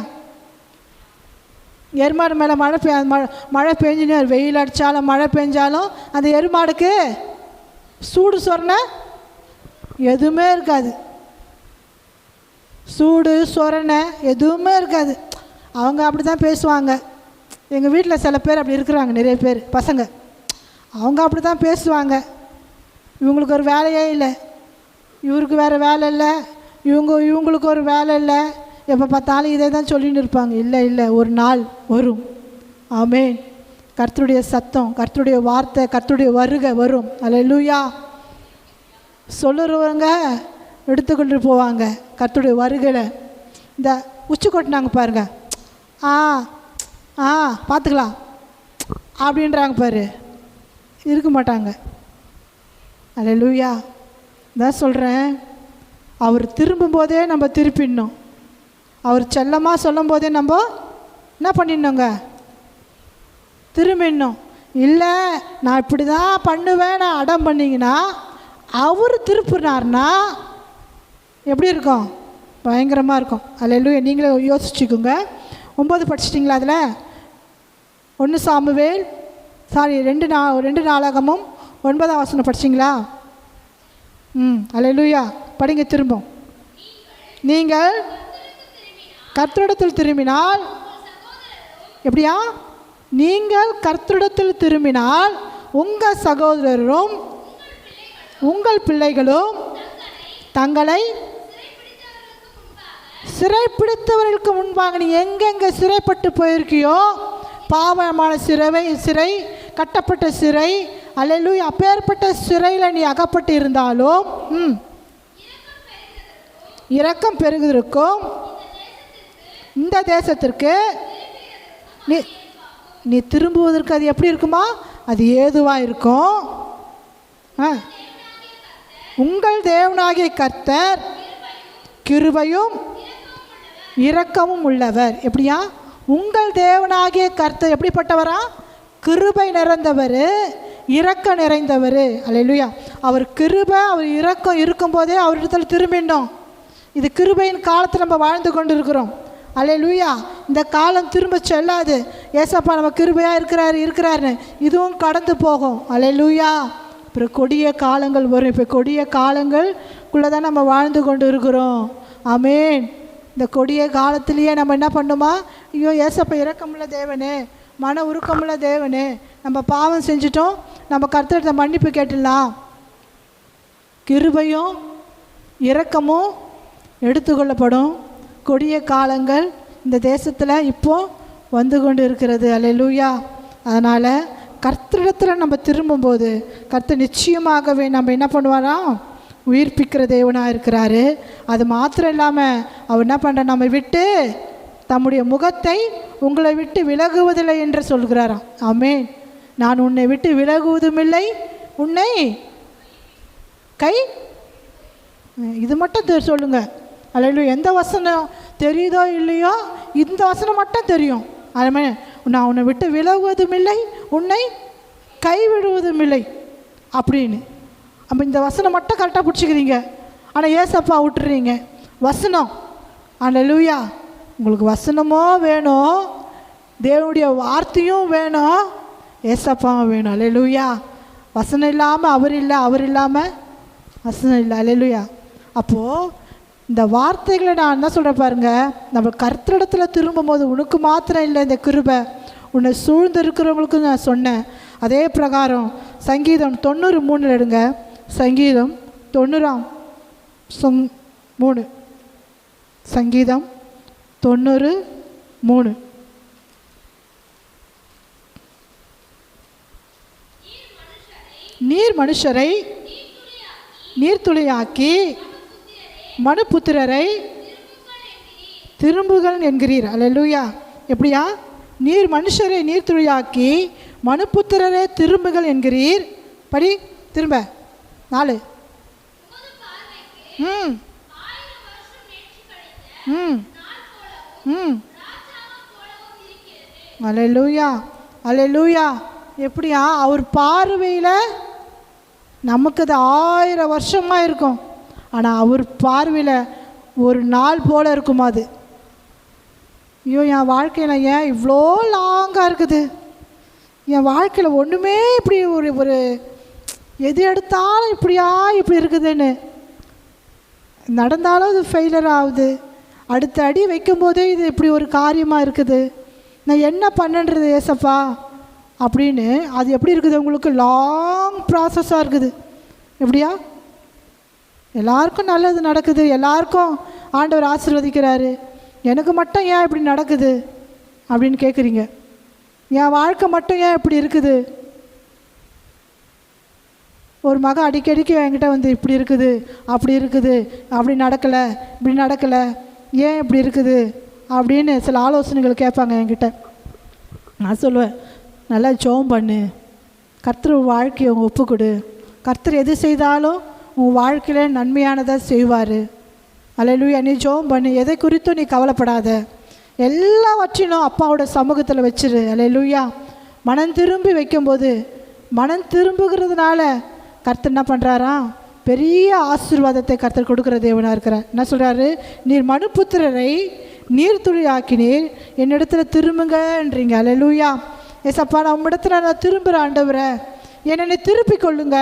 எருமாடு மேலே மழை பெஞ்சுன்னு வெயில் அடித்தாலும் மழை பெஞ்சாலும் அந்த எருமாடுக்கு சூடு சொரணை எதுவுமே இருக்காது. சூடு சொரணை எதுவுமே இருக்காது. அவங்க அப்படி தான் பேசுவாங்க. எங்கள் வீட்டில் சில பேர் அப்படி இருக்கிறாங்க. நிறைய பேர் பசங்க அவங்க அப்படி தான் பேசுவாங்க. இவங்களுக்கு ஒரு வேலையே இல்லை, இவருக்கு வேறு வேலை இல்லை, இவங்களுக்கு ஒரு வேலை இல்லை, எப்போ பார்த்தாலும் இதை தான் சொல்லின்னு இருப்பாங்க. இல்லை, ஒரு நாள் வரும். ஆமென். கர்த்தருடைய சத்தம், கர்த்தருடைய வார்த்தை, கர்த்தருடைய வருகை வரும். அல்லேலூயா. சொல்லுறவங்க எடுத்துக்கொண்டு போவாங்க கர்த்தருடைய வருகையில். இந்த உச்சி கொட்டினாங்க பாருங்க, பார்த்துக்கலாம் அப்படின்றாங்க பாரு, இருக்க மாட்டாங்க. அல்லேலூயா. தான் சொல்கிறேன், அவர் திரும்பும்போதே நம்ம திருப்பிடணும். அவர் செல்லமாக சொல்லும் போதே நம்ம என்ன பண்ணிடணுங்க? திரும்பிடணும். இல்லை நான் இப்படி தான் பண்ணுவேன் நான் அடம் பண்ணிங்கன்னா, அவர் திருப்பினார்னா எப்படி இருக்கும்? பயங்கரமாக இருக்கும். அல்லேலூயா. நீங்களே யோசிச்சுக்குங்க. 9 படிச்சிட்டிங்களா? அதில் 1 சாமுவேல் 2 நாளாகமும் 9ஆம் வசனம் படிச்சிங்களா? அல்லேலூயா. படிங்க திரும்ப. நீங்கள் கர்த்தரிடத்தில் திரும்பினால் எப்படியா? நீங்கள் கர்த்தரிடத்தில் திரும்பினால் உங்கள் சகோதரரும் உங்கள் பிள்ளைகளும் தங்களை சிறைப்பிடித்தவர்களுக்கு முன்பாக, நீ எங்கெங்கே சிறைப்பட்டு போயிருக்கியோ, பாவமான சிறை, கட்டப்பட்ட சிறை, அல்லேலூயா, அப்பேற்பட்ட சிறையில் நீ அகப்பட்டு இருந்தாலும் இரக்கம் பெருகுவதற்கும் இந்த தேசத்திற்கு நீ நீ திரும்புவதற்கு அது எப்படி இருக்குமா? அது ஏதுவாக இருக்கும். உங்கள் தேவனாகிய கர்த்தர் கிருபையும் இரக்கமும் உள்ளவர். எப்படியா? உங்கள் தேவனாகிய கர்த்தர் எப்படிப்பட்டவரா? கிருபை நிறைந்தவர், இரக்க நிறைந்தவர். அல்லேலூயா. அவர் கிருபை, அவர் இரக்கம் இருக்கும்போதே அவரிடத்தில் திரும்பினோம். இது கிருபையின் காலத்தில் நம்ம வாழ்ந்து கொண்டு இருக்கிறோம். அல்லேலூயா. இந்த காலம் திரும்ப செல்லாது. ஏசப்பா நம்ம கிருபையாக இருக்கிறாருன்னு இதுவும் கடந்து போகும். அல்லேலூயா. அப்புறம் கொடிய காலங்கள் வரும். இப்போ கொடிய காலங்களுக்குள்ளே தான் நம்ம வாழ்ந்து கொண்டு இருக்கிறோம். ஆமேன். இந்த கொடிய காலத்திலேயே நம்ம என்ன பண்ணுமா? ஐயோ ஏசப்பா இரக்கமுள்ள தேவனே, மன உருக்கமுள்ள தேவனே, நம்ம பாவம் செஞ்சிட்டோம், நம்ம கர்த்தர்கிட்ட மன்னிப்பு கேட்டுடலாம். கிருபையும் இரக்கமும் எடுத்துக்கொள்ளப்படும். கொடிய காலங்கள் இந்த தேசத்தில் இப்போ வந்து கொண்டு இருக்கிறது. அல்லேலூயா. அதனால் கர்த்தரிடத்தில் நம்ம திரும்பும்போது கர்த்தர் நிச்சயமாகவே நம்ம என்ன பண்ணுவாரா? உயிர்ப்பிக்கிற தேவனாக இருக்கிறாரு. அது மாத்திரம் இல்லாமல் அவர் என்ன பண்ணுற, நம்ம விட்டு தம்முடைய முகத்தை உங்களை விட்டு விலகுவதில்லை என்று சொல்கிறாராம். ஆமேன். நான் உன்னை விட்டு விலகுவதும் இல்லை, உன்னை கை இது மட்டும் சொல்லுங்க. அல்லேலூயா. எந்த வசனம் தெரியுதோ இல்லையோ இந்த வசனம் மட்டும் தெரியும். அதுமாதிரி நான் உன்னை விட்டு விலகுவதும் இல்லை, உன்னை கைவிடுவதும் இல்லை அப்படின்னு. அப்போ இந்த வசனம் மட்டும் கரெக்டாக பிடிச்சிக்கிறீங்க, ஆனால் ஏசப்பா விட்டுறீங்க. வசனம். அல்லேலூயா. உங்களுக்கு வசனமும் வேணும், தேவனுடைய வார்த்தையும் வேணும், ஏசப்பாவும் வேணும். அல்லேலூயா. வசனம் இல்லாமல் அவர் இல்லை, அவர் இல்லாமல் வசனம் இல்லை. அல்லேலூயா. அப்போது இந்த வார்த்தைகளை நான் என்ன சொல்கிறேன் பாருங்க, நம்ம கர்த்தரிடத்தில் திரும்பும் போது உனக்கு மாத்திரம் இல்லை இந்த கிருபை, உன்னை சூழ்ந்து இருக்கிறவங்களுக்கும் நான் சொன்னேன். அதே பிரகாரம் சங்கீதம் 93 எடுங்க. சங்கீதம் 90:3. சங்கீதம் 90:3. நீர் மனுஷரை நீர்த்துளியாக்கி மனுபுத்திரரை திரும்புகள் என்கிறீர். அல்லேலூயா. எப்படியா? நீர் மனுஷரை நீர்த்துளியாக்கி மனுபுத்திரரை திரும்புகள் என்கிறீர். படி திரும்ப 4. அல்லேலூயா. அல்லேலூயா. எப்படியா? அவர் பார்வையில் நமக்கு அது 1000 வருஷமாக இருக்கும், ஆனால் அவர் பார்வையில் ஒரு நாள் போல் இருக்குமா அது. ஐயோ என் வாழ்க்கையில் ஏன் இவ்வளோ லாங்காக இருக்குது, என் வாழ்க்கையில் ஒன்றுமே இப்படி ஒரு எது எடுத்தாலும் இப்படி இருக்குதுன்னு நடந்தாலும் அது ஃபெயிலியர் ஆகுது. அடுத்த அடி வைக்கும்போதே இது இப்படி ஒரு காரியமாக இருக்குது, நான் என்ன பண்ணுன்றது ஏசப்பா அப்படின்னு. அது எப்படி இருக்குது? உங்களுக்கு லாங் ப்ராசஸாக இருக்குது. எப்படியா? எல்லாருக்கும் நல்லது நடக்குது, எல்லாருக்கும் ஆண்டவர் ஆசீர்வதிக்கிறாரு, எனக்கு மட்டும் ஏன் இப்படி நடக்குது அப்படின்னு கேட்குறீங்க. என் வாழ்க்கை மட்டும் ஏன் இப்படி இருக்குது? ஒரு மகன் அடிக்கடிக்கு என்கிட்ட வந்து இப்படி இருக்குது, அப்படி நடக்கலை, இப்படி நடக்கலை, ஏன் இப்படி இருக்குது அப்படின்னு சில ஆலோசனைகள் கேட்பாங்க என்கிட்ட. நான் சொல்லுவேன், நல்லா ஜெபம் பண்ணு, கர்த்தர் வாழ்க்கையை அவங்க ஒப்புக்கொடு, கர்த்தர் எது செய்தாலும் உன் வாழ்க்கையில் நன்மையானதாக செய்வார். அல்லேலூயா. நீ ஜெபம் பண்ணு, எதை குறித்தும் நீ கவலைப்படாத, எல்லாவற்றிலும் அப்பாவோட சமூகத்தில் வச்சிரு. அல்லேலூயா. மனம் திரும்பி வைக்கும்போது, மனம் திரும்புகிறதுனால கர்த்தர் என்ன பண்ணுறாரா? பெரிய ஆசீர்வாதத்தை கர்த்தர் கொடுக்குற தேவனாக இருக்கிறார். என்ன சொல்கிறாரு? நீர் மனுபுத்திரரை நீர்த்துளி ஆக்கினீர், என்னிடத்துல திரும்புங்கன்றீங்க. அல்லேலூயா. ஏசப்பா நான் உம்மிடத்துல நான் திரும்புகிற ஆண்டவரை, என்னை திருப்பி கொள்ளுங்க.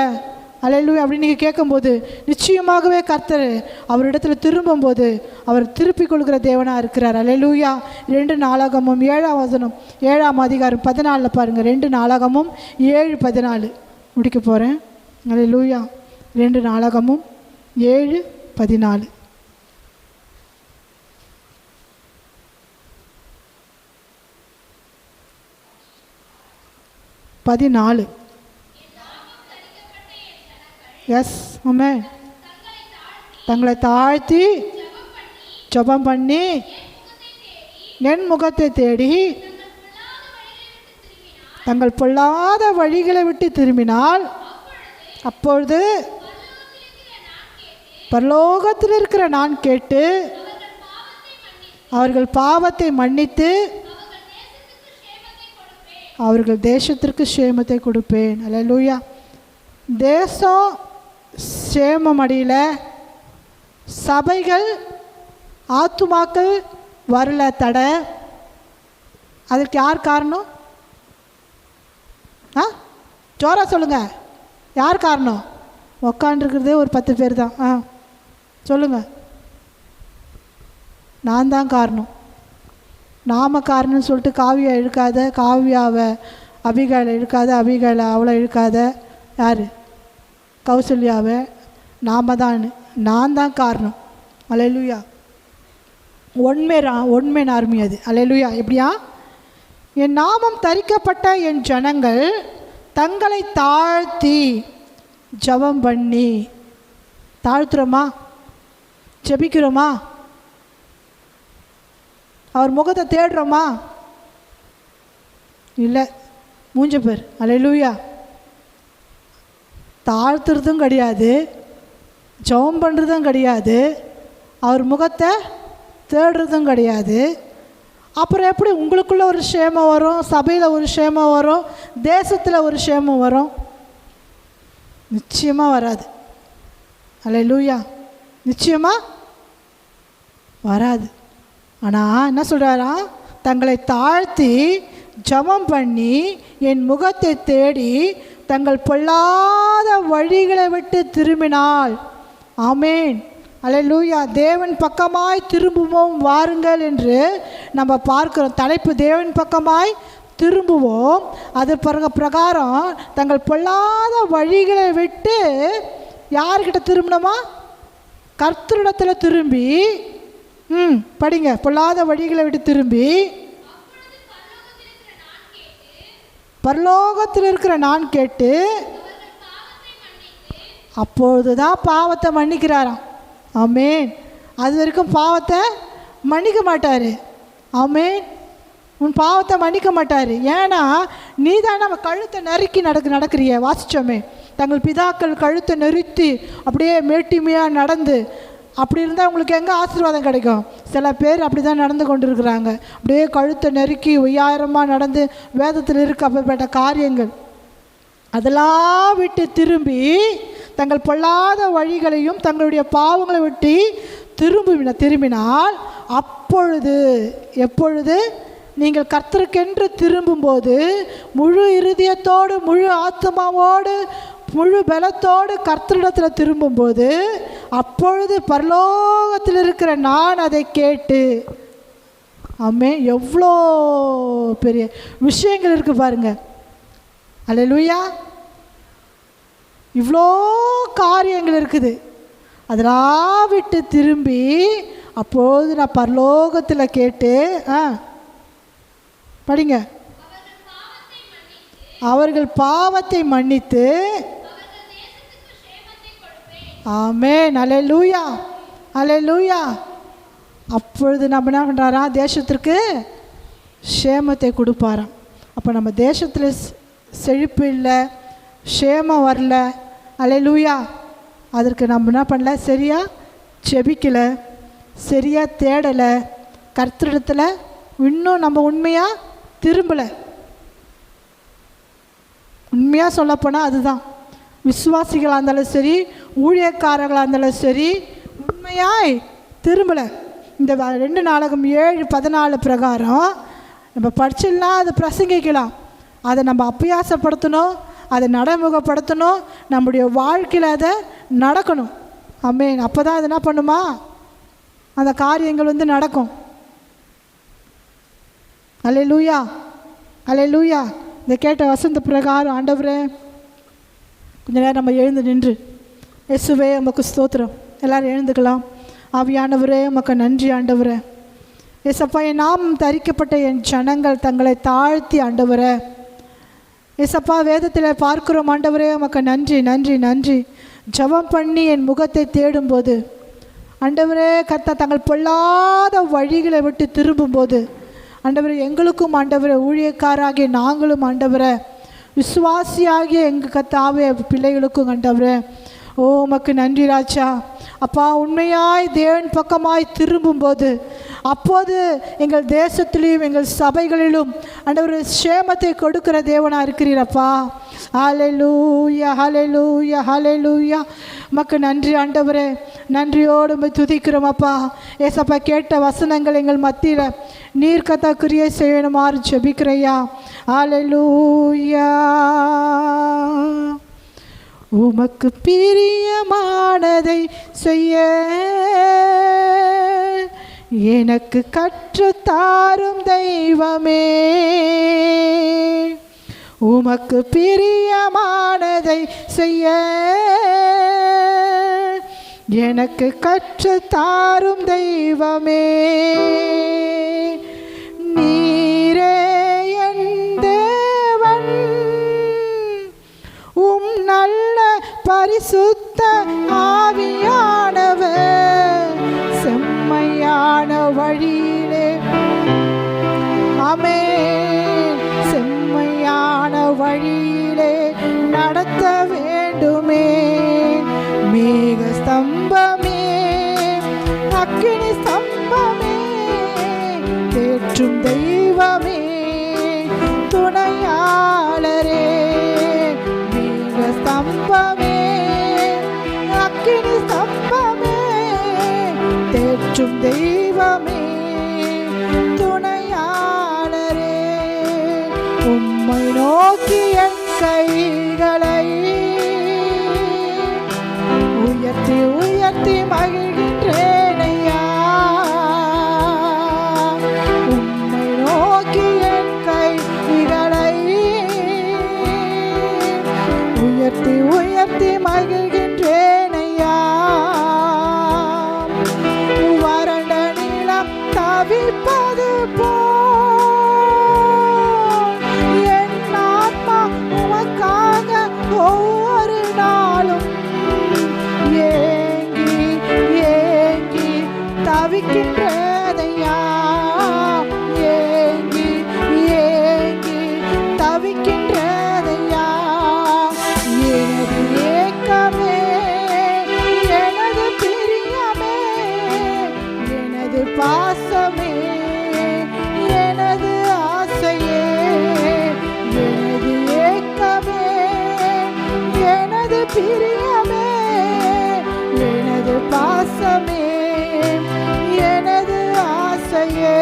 அல்லேலூயா. அப்படின்னு நீங்கள் கேட்கும்போது நிச்சயமாகவே கர்த்தர் அவரிடத்துல திரும்பும்போது அவர் திருப்பி கொள்கிற தேவனாக இருக்கிறார். அல்லேலூயா. 2 நாளாகமும் 7ஆம் வசனம் 7ஆம் அதிகாரம் 14 பாருங்கள். 2 நாளாகமும் 7:14 முடிக்க போகிறேன். அல்லேலூயா. 2 நாளாகமும் 7:14. எஸ் ஆமென். தங்களை தாழ்த்தி ஜெபம் பண்ணி என் முகத்தை தேடி தங்கள் பொல்லாத வழிகளை விட்டு திரும்பினால் அப்பொழுது பரலோகத்தில் இருக்கிற நான் கேட்டு அவர்கள் பாவத்தை மன்னித்து அவர்கள் தேசத்திற்கு சேமத்தை கொடுப்பேன். அல்லேலூயா. தேசம் சேமம் அடையல, சபைகள் ஆத்துமாக்கள் வரல, தடை. அதற்கு யார் காரணம்? ஜோரா சொல்லுங்க, யார் காரணம்? உக்காண்டிருக்கிறதே ஒரு 10 பேர் தான். சொல்லுங்க. நான் தான் காரணம். நாம காரணம்னு சொல்லிட்டு காவியா இழுக்காத, காவியாவை அபிகாயில இழுக்காத, அபிகாயில அவளை இழுக்காத. யார்? கௌசல்யாவை. நாம தான், நான் தான் காரணம். அல்லேலூயா. ஒன்மே ஆர்மி அது. அல்லேலூயா. எப்படியா? என் நாமம் தரிக்கப்பட்ட என் ஜனங்கள் தங்களை தாழ்த்தி ஜெபம் பண்ணி. தாழ்த்துறோமா? ஜெபிக்கிறோமா? அவர் முகத்தை தேடுறோமா? இல்லை, மூஞ்ச பேர். அல்லேலூயா. தாழ்த்துறதும் கிடையாது, ஜெபம் பண்ணுறதும் கிடையாது, அவர் முகத்தை தேடுறதும் கிடையாது. அப்புறம் எப்படி உங்களுக்குள்ள ஒரு சேமம் வரும்? சபையில் ஒரு சேமம் வரும், தேசத்தில் ஒரு சேமம் வரும்? நிச்சயமாக வராது. அல்லேலூயா. நிச்சயமாக வராது. ஆனால் என்ன சொல்கிறாரா? தங்களை தாழ்த்தி ஜெபம் பண்ணி என் முகத்தை தேடி தங்கள் பொல்லாத வழிகளை விட்டு திரும்பினால். ஆமேன். அல்லேலூயா. தேவன் பக்கமாய் திரும்புவோம் வாருங்கள் என்று நம்ம பார்க்கிறோம். தலைப்பு தேவன் பக்கமாய் திரும்புவோம். அது பிரகாரம் தங்கள் பொல்லாத வழிகளை விட்டு யார்கிட்ட திரும்பணுமா? கர்த்தரிடத்தில் திரும்பி. படிங்க. பொல்லாத வழிகளை விட்டு திரும்பி பரலோகத்தில் இருக்கிற நான் கேட்டு அப்பொழுதுதான் பாவத்தை மன்னிக்கிறாராம். ஆமேன். அது வரைக்கும் பாவத்தை மன்னிக்க மாட்டார். ஆமேன். உன் பாவத்தை மன்னிக்க மாட்டார். ஏன்னா நீ தான் நம்ம கழுத்தை நறுக்கி நடக்கிறிய. வாசிச்சோமே, தங்கள் பிதாக்கள் கழுத்தை நெருத்தி அப்படியே மேட்டிமையாக நடந்து. அப்படி இருந்தால் உங்களுக்கு எங்கே ஆசீர்வாதம் கிடைக்கும்? சில பேர் அப்படி தான் நடந்து கொண்டு இருக்கிறாங்க. அப்படியே கழுத்தை நெருக்கி உயரமாக நடந்து வேதத்தில் இருக்க அப்பேற்பட்ட காரியங்கள். அதெல்லாம் விட்டு திரும்பி தங்கள் பொல்லாத வழிகளையும் தங்களுடைய பாவங்களை விட்டு திரும்பினால் அப்பொழுது, எப்பொழுது? நீங்கள் கர்த்தருக்கென்று திரும்பும்போது முழு இருதயத்தோடு, முழு ஆத்மாவோடு, முழு பலத்தோடு கர்த்தரிடத்தில் திரும்பும்போது அப்பொழுது பரலோகத்தில் இருக்கிற நான் அதை கேட்டு. ஆமே. எவ்வளோ பெரிய விஷயங்கள் இருக்குது பாருங்க. அல்லேலூயா. இவ்வளோ காரியங்கள் இருக்குது. அதெல்லாம் விட்டு திரும்பி அப்போது நான் பரலோகத்தில் கேட்டு. படிங்க. அவர்கள் பாவத்தை மன்னித்து. ஆமென். அல்லேலூயா. அல்லேலூயா. அப்பொழுது நம்ம என்ன பண்ணுறாரா? தேசத்திற்கு சேமத்தை கொடுப்பாராம். அப்போ நம்ம தேசத்தில் செழிப்பு இல்லை, சேமம் வரல. அல்லேலூயா. அதற்கு நம்ம என்ன பண்ணல? சரியாக செபிக்கலை, சரியாக தேடலை, கர்த்தரிடத்தில் இன்னும் நம்ம உண்மையாக திரும்பலை. உண்மையாக சொல்லப்போனால் அதுதான். விசுவாசிகளாக இருந்தாலும் சரி, ஊழியக்காரர்களாக இருந்தாலும் சரி, உண்மையாய் திரும்பலை. இந்த 2 நாளாகமம் 7:14 பிரகாரம் நம்ம படிச்சிடலாம், அதை பிரசங்கிக்கலாம். அதை நம்ம அபியாசப்படுத்தணும், அதை நடைமுகப்படுத்தணும், நம்முடைய வாழ்க்கையில் அதை நடக்கணும். ஆமென். அப்போ தான் அது என்ன பண்ணுமா? அந்த காரியங்கள் நடக்கும். அல்லேலூயா. அல்லேலூயா. இதை கேட்ட வசந்த பிரகாரம் ஆண்டவரே, கொஞ்ச நேரம் நம்ம எழுந்து நின்று இயேசுவே உமக்கு ஸ்தோத்திரம். எல்லோரும் எழுந்துக்கலாம். ஆவியானவரே உமக்கு நன்றி ஆண்டவரே. ஏசப்பா, என் நாமம் தரிக்கப்பட்ட என் ஜனங்கள் தங்களை தாழ்த்தி ஆண்டவரே. ஏசப்பா, வேதத்தில் பார்க்கிறோம் ஆண்டவரே, உமக்கு நன்றி நன்றி நன்றி. ஜெபம் பண்ணி என் முகத்தை தேடும்போது ஆண்டவரே, கர்த்தா தங்கள் பொல்லாத வழிகளை விட்டு திரும்பும்போது ஆண்டவரே எங்களுக்கும் ஆண்டவரே ஊழியக்காராகிய நாங்களும் ஆண்டவரே விசுவாசியாகிய எங்கள் கர்த்தாவே பிள்ளைகளுக்கும் ஆண்டவரே ஓ உமக்கு நன்றி ராஜா. அப்பா உண்மையாய் தேவன் பக்கமாய் திரும்பும்போது அப்போது எங்கள் தேசத்திலும் எங்கள் சபைகளிலும் ஆண்டவர் சேமத்தை கொடுக்கிற தேவனாக இருக்கிறீரப்பா. ஹல்லேலூயா ஹல்லேலூயா ஹல்லேலூயா. உமக்கு நன்றி ஆண்டவரே, நன்றியோடு உம்மை துதிக்கிறோம் அப்பா. ஏசப்பா கேட்ட வசனங்கள் எங்கள் மத்தியில் நீர் கத்தா கிரியை செய்யணுமாறு ஜெபிக்கிறையா. ஹல்லேலூயா. உமக்கு பிரியமானதை செய்ய எனக்கு கற்றுத்தாரும் தெய்வமே. உமக்கு பிரியமானதை செய்ய எனக்கு கற்றுத்தாரும் தெய்வமே. நீரே என் தேவன், உம் நல்ல பரிசுத்த ஆவியானவர் செம்மையான வழியிலே ஆமென் செம்மையான வழியிலே நடத்த வேண்டுமே. மேக ஸ்தம்பமே அக்கினி ஸ்தம்பமே தேற்றும் தெய்வமே துணையாளரே. மேக ஸ்தம்பமே அக்கினி ஸ்தம்பமே தேற்றும் தெய்வமே துணையாளரே. உம்மை நோக்கி என் கைகளை உயர்த்தி உயர்த்தி மகிழ்கின்றேனையா. உம்மை நோக்கி என் கைகளை உயர்த்தி உயர்த்தி மகிழ்கின்றேனையா. வறண்ட நிலம் தவிப்பது போல் என் ஆத்மா உமக்காக ஒவ்வொரு நாளும் ஏங்கி ஏங்கி தவிக்கின்றதையா. ஏங்கி ஏங்கி தவிக்கின்றதையா. எனது ஏக்கமே எனது பிரியமே எனது பாசமே எனது ஆசையே. எனது ஏக்கமே எனது பிரியமே எனது பாசமே எனது ஆசையே.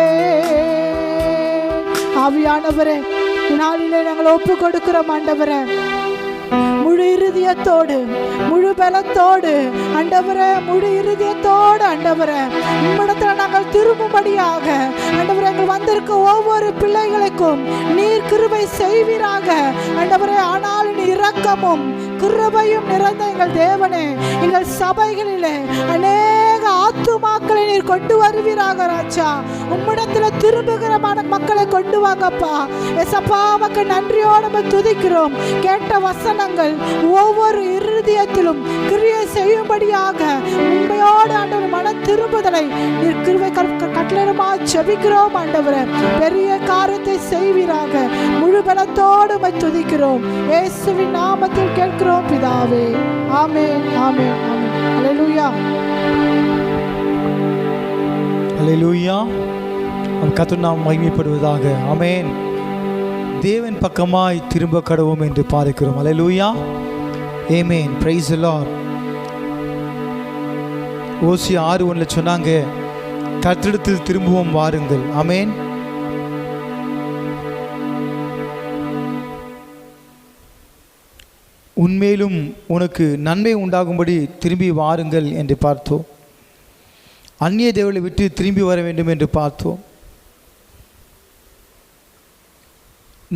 ஆவியானவரே, நாளிலே நாங்கள் ஒப்பு கொடுக்கிறோம் ஆண்டவரே. முழு இருதயத்தோடு முழு பலத்தோடு ஆண்டவரே, முழு இருதயத்தோடு ஆண்டவரே உம்மிடத்தில் நாங்கள் திரும்பும்படியாக ஆண்டவரே எங்கள் வந்திருக்க ஒவ்வொரு பிள்ளைகளுக்கும் நீர் கிருபை செய்வீராக ஆண்டவரே. ஆனால் இரக்கமும் கிருபையும் நிறைந்த எங்கள் தேவனே, எங்கள் சபைகளிலே அநேக ஆத்துமாக்களை நீர் கொண்டு வருவீராக ராஜா. உம்மிடத்தில் திரும்புகிற மக்களை கொண்டு வாங்கப்பா. ஏசப்பா உமக்கு நன்றியோடு நம்ம துதிக்கிறோம். கேட்ட வசனங்கள் ஒவ்வொரு இருதயத்திலும் கிரியை செய்யும்படியாக உண்மையோடு ஆண்டவர் மன திரும்புதலை நீர் கிருபை கட்டளையிடுமா ஜெபிக்கிறோம் ஆண்டவரே. பெரிய காரியத்தை செய்வீராக. முழு பலத்தோடு உம்மை துதிக்கிறோம். இயேசுவின் நாமத்தில் கேட்கிறோம் பிதாவே. ஆமென் ஆமென் ஆமென். ஹல்லேலூயா ஹல்லேலூயா. கர்த்தர் நாமம் மகிமைப்படுவதாக. ஆமென். தேவன் பக்கமாய் திரும்ப கடவோம் என்று பார்க்கிறோம். ஹல்லேலூயா ஆமென். Praise the Lord. ஓசியா 6:1 சொன்னாங்க, கர்த்தரிடத்தில் திரும்புவோம் வாருங்கள். ஆமென். உன்மேலும் உனக்கு நன்மை உண்டாகும்படி திரும்பி வாருங்கள் என்று பார்த்தோம். அந்நிய தேவனை விட்டு திரும்பி வர வேண்டும் என்று பார்த்தோம்.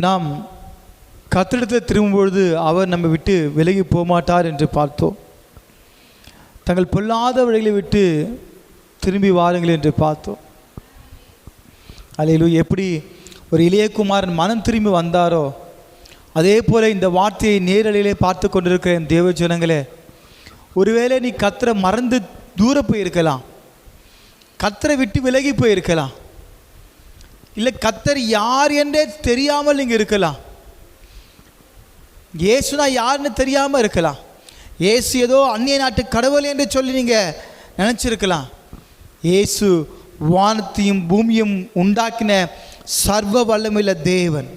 நாம் கர்த்தரிடத்தில் திரும்பும்பொழுது அவர் நம்மை விட்டு விலகி போகமாட்டார் என்று பார்த்தோம். தங்கள் பொல்லாத வழிகளை விட்டு திரும்பி வாருங்கள் என்று பார்த்தோம். அல்லேலூயா. எப்படி ஒரு இளையகுமாரன் மனம் திரும்பி வந்தாரோ அதே போல் இந்த வார்த்தையை நேரலையிலே பார்த்து கொண்டிருக்கிற என் தேவ ஜனங்களே, ஒருவேளை நீ கர்த்தரை மறந்து தூர போயிருக்கலாம், கர்த்தரை விட்டு விலகி போயிருக்கலாம். இல்லை கர்த்தர் யார் என்றே தெரியாமல் நீங்கள் இருக்கலாம். இயேசுனா யாருன்னு தெரியாமல் இருக்கலாம். இயேசு ஏதோ அந்நிய நாட்டு கடவுள் என்று சொல்லி நீங்கள் நினச்சிருக்கலாம். இயேசு வானத்தையும் பூமியும் உண்டாக்கின சர்வ வல்லமையுள்ள தேவன்.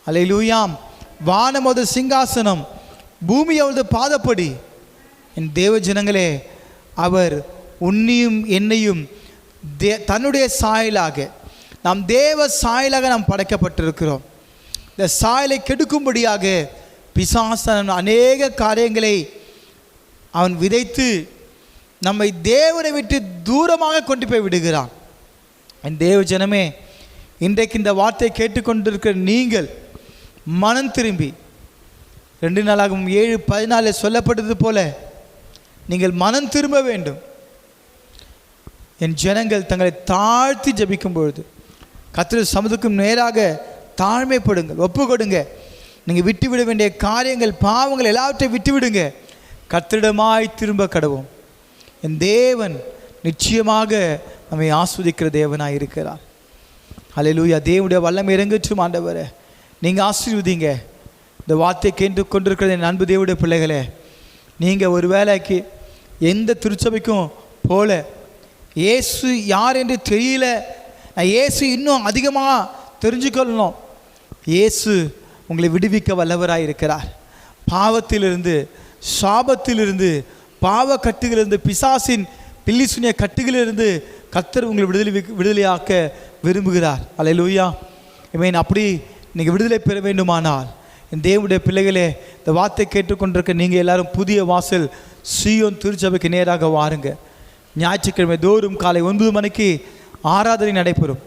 அல்லேலூயா. வானம் அவரது சிங்காசனம், பூமி அவரது பாதப்படி. என் தேவ ஜனங்களே, அவர் உன்னையும் என்னையும் தன்னுடைய சாயலாக, நாம் தேவ சாயலாக நாம் படைக்கப்பட்டிருக்கிறோம். இந்த சாயலை கெடுக்கும்படியாக பிசாசன் அநேக காரியங்களை அவன் விதைத்து நம்மை தேவனை விட்டு தூரமாக கொண்டு போய் விடுகிறான். என் தேவ ஜனமே, இன்றைக்கு இந்த வார்த்தையை கேட்டுக்கொண்டிருக்கிற நீங்கள் மனம் திரும்பி 2 நாளாகும் 7:14 சொல்லப்பட்டது போல நீங்கள் மனம் திரும்ப வேண்டும். என் ஜனங்கள் தங்களை தாழ்த்தி ஜபிக்கும் பொழுது கர்த்தர் சமூகத்துக்கும் நேராக தாழ்மைப்படுங்கள், ஒப்பு கொடுங்க. நீங்கள் விட்டுவிட வேண்டிய காரியங்கள், பாவங்கள் எல்லாவற்றையும் விட்டுவிடுங்க. கர்த்தரிடமாய் திரும்ப கடவோம். என் தேவன் நிச்சயமாக நம்மை ஆஸ்வதிக்கிற தேவனாக இருக்கிறார். அல்லேலூயா. தேவனுடைய வல்லமை இறங்கட்டும். ஆண்டவரே, நீங்கள் ஆசீர்வதிங்க. இந்த வார்த்தை கேட்டு கொண்டிருக்கிற என் அன்பு தேவனுடைய பிள்ளைகளே, நீங்கள் ஒரு வேலைக்கு எந்த திருச்சபைக்கும் போல, இயேசு யார் என்று தெரியல, நான் இயேசு இன்னும் அதிகமாக தெரிஞ்சுக்கொள்ளணும். இயேசு உங்களை விடுவிக்க வல்லவராக இருக்கிறார். பாவத்திலிருந்து, சாபத்திலிருந்து, பாவ கட்டுகளிலிருந்து, பிசாசின் பில்லிசுனிய கட்டுகளிலிருந்து கர்த்தர் உங்களை விடுதலையாக்க விரும்புகிறார். அல்லேலூயா. ஆமென். அப்படி நீங்கள் விடுதலை பெற வேண்டுமானால் என் தேவனுடைய பிள்ளைகளே, இந்த வார்த்தை கேட்டுக்கொண்டிருக்க நீங்கள் எல்லாரும் புதிய வாசல் சீயோன் திருச்சபைக்கு நேராக வாருங்க. ஞாயிற்றுக்கிழமை தோறும் காலை 9 மணிக்கு ஆராதனை நடைபெறும்,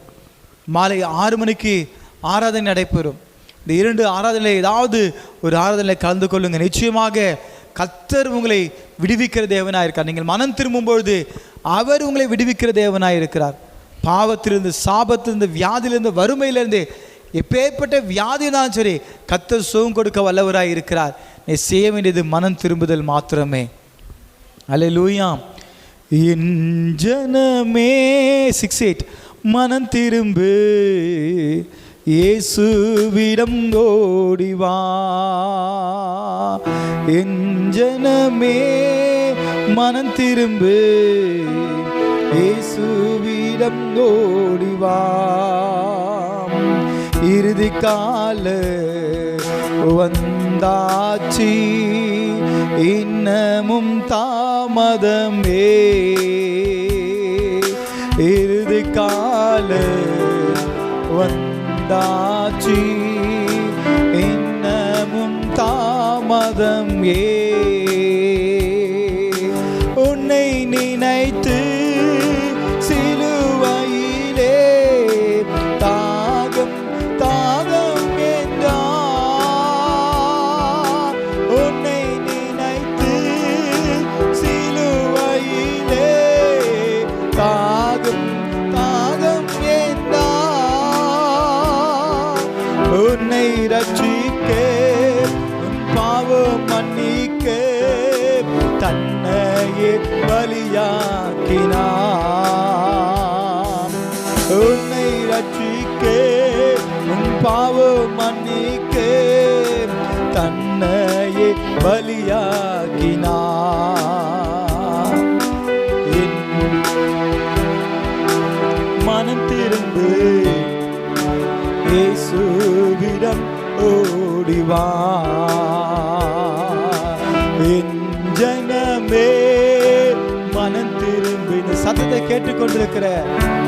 மாலை 6 மணிக்கு ஆராதனை நடைபெறும். இந்த 2 ஆராதனையில் ஏதாவது ஒரு ஆராதனையில் கலந்து கொள்ளுங்கள். நிச்சயமாக கர்த்தர் உங்களை விடுவிக்கிற தேவனாக இருக்கார். நீங்கள் மனம் திரும்பும் பொழுது அவர் உங்களை விடுவிக்கிற தேவனாக இருக்கிறார். பாவத்திலிருந்து, சாபத்திலிருந்து, வியாதியிலிருந்து, வறுமையிலிருந்து, எப்பேற்பட்ட வியாதினாலும் சரி கர்த்தர் சுகம் கொடுக்க வல்லவராக இருக்கிறார். நீ செய்ய வேண்டியது மனம் திரும்புதல் மாத்திரமே. அல்லேலூயா. என் ஜனமே 6:8 மனம் திரும்பு, இயேசுவிடம் ஓடிவா. என் ஜனமே மனம் திரும்பு, இயேசுவிடம் ஓடிவா. இறுதி கால வந்தாச்சி, இன்னமும் தாமதமே. இறுதி கால வந்தாச்சி, இன்னமும் தாமதம் உன்னை நினைத்து சிலுவையிலே தாகம் தாகம் என்றார். உன்னை நினைத்து சிலுவையிலே தாகம் தாகம் என்றார். உன்னை ரட்சிக்க, உன் பாவம் மன்னிக்க தன்னையே பலியாக்கினார். உன்னை ரட்சிக்க, உன் பாவம் மன்னிக்க தன்னையே பலியாக்கினார். மனம் திரும்பு, இயேசுவிடம் ஓடிவா. என் ஜனமே மனம் திரும்பு. இந்த சத்தத்தை கேட்டுக்கொண்டிருக்கிற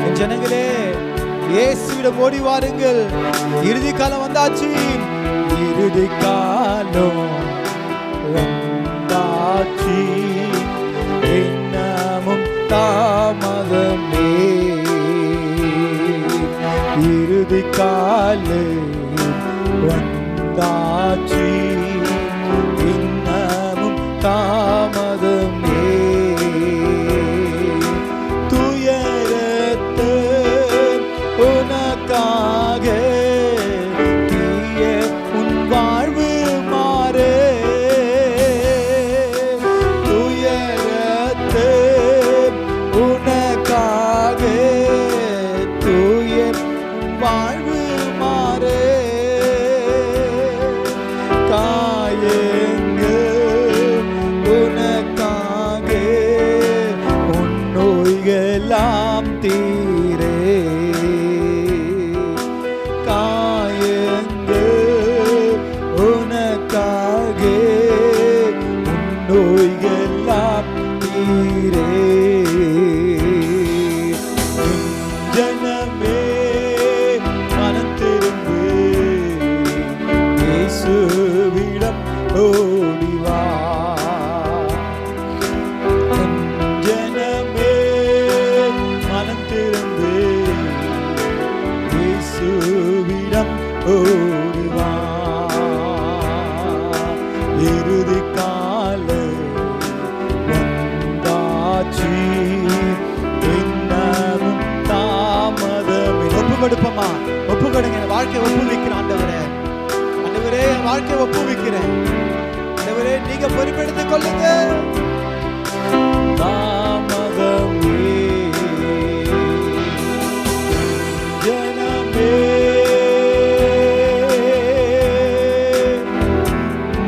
என் ஜனங்களே, இயேசுவிடம் ஓடி வாருங்கள். இறுதி காலம் வந்தாச்சு, இறுதி காலம் வந்தாச்சு, இன்னமும் தாமதமே. இறுதி காலம் வந்தாச்சு, இன்னமும் தாமதமே. துயரத்து உனக்காக தீய உன் வாழ்வு மாறு. ஓடிவா. ஜனமே மனம் திறந்து இயேசுவிடம் ஓடிவா. இறுதி கால வந்தாச்சு, இன்னமும் தாமதம். ஒப்பு கொடுப்போமா? ஒப்பு கொடுங்க. வாழ்க்கை ஒப்புவிக்கிறேன் ஆண்டவரே. ஆண்டவரே, வாழ்க்கை ஒப்புவிக்கிறேன் ஆண்டவரே. நீங்க பொறுப்பெடுத்துக் கொள்ளுங்க. தாமதமே ஜனமே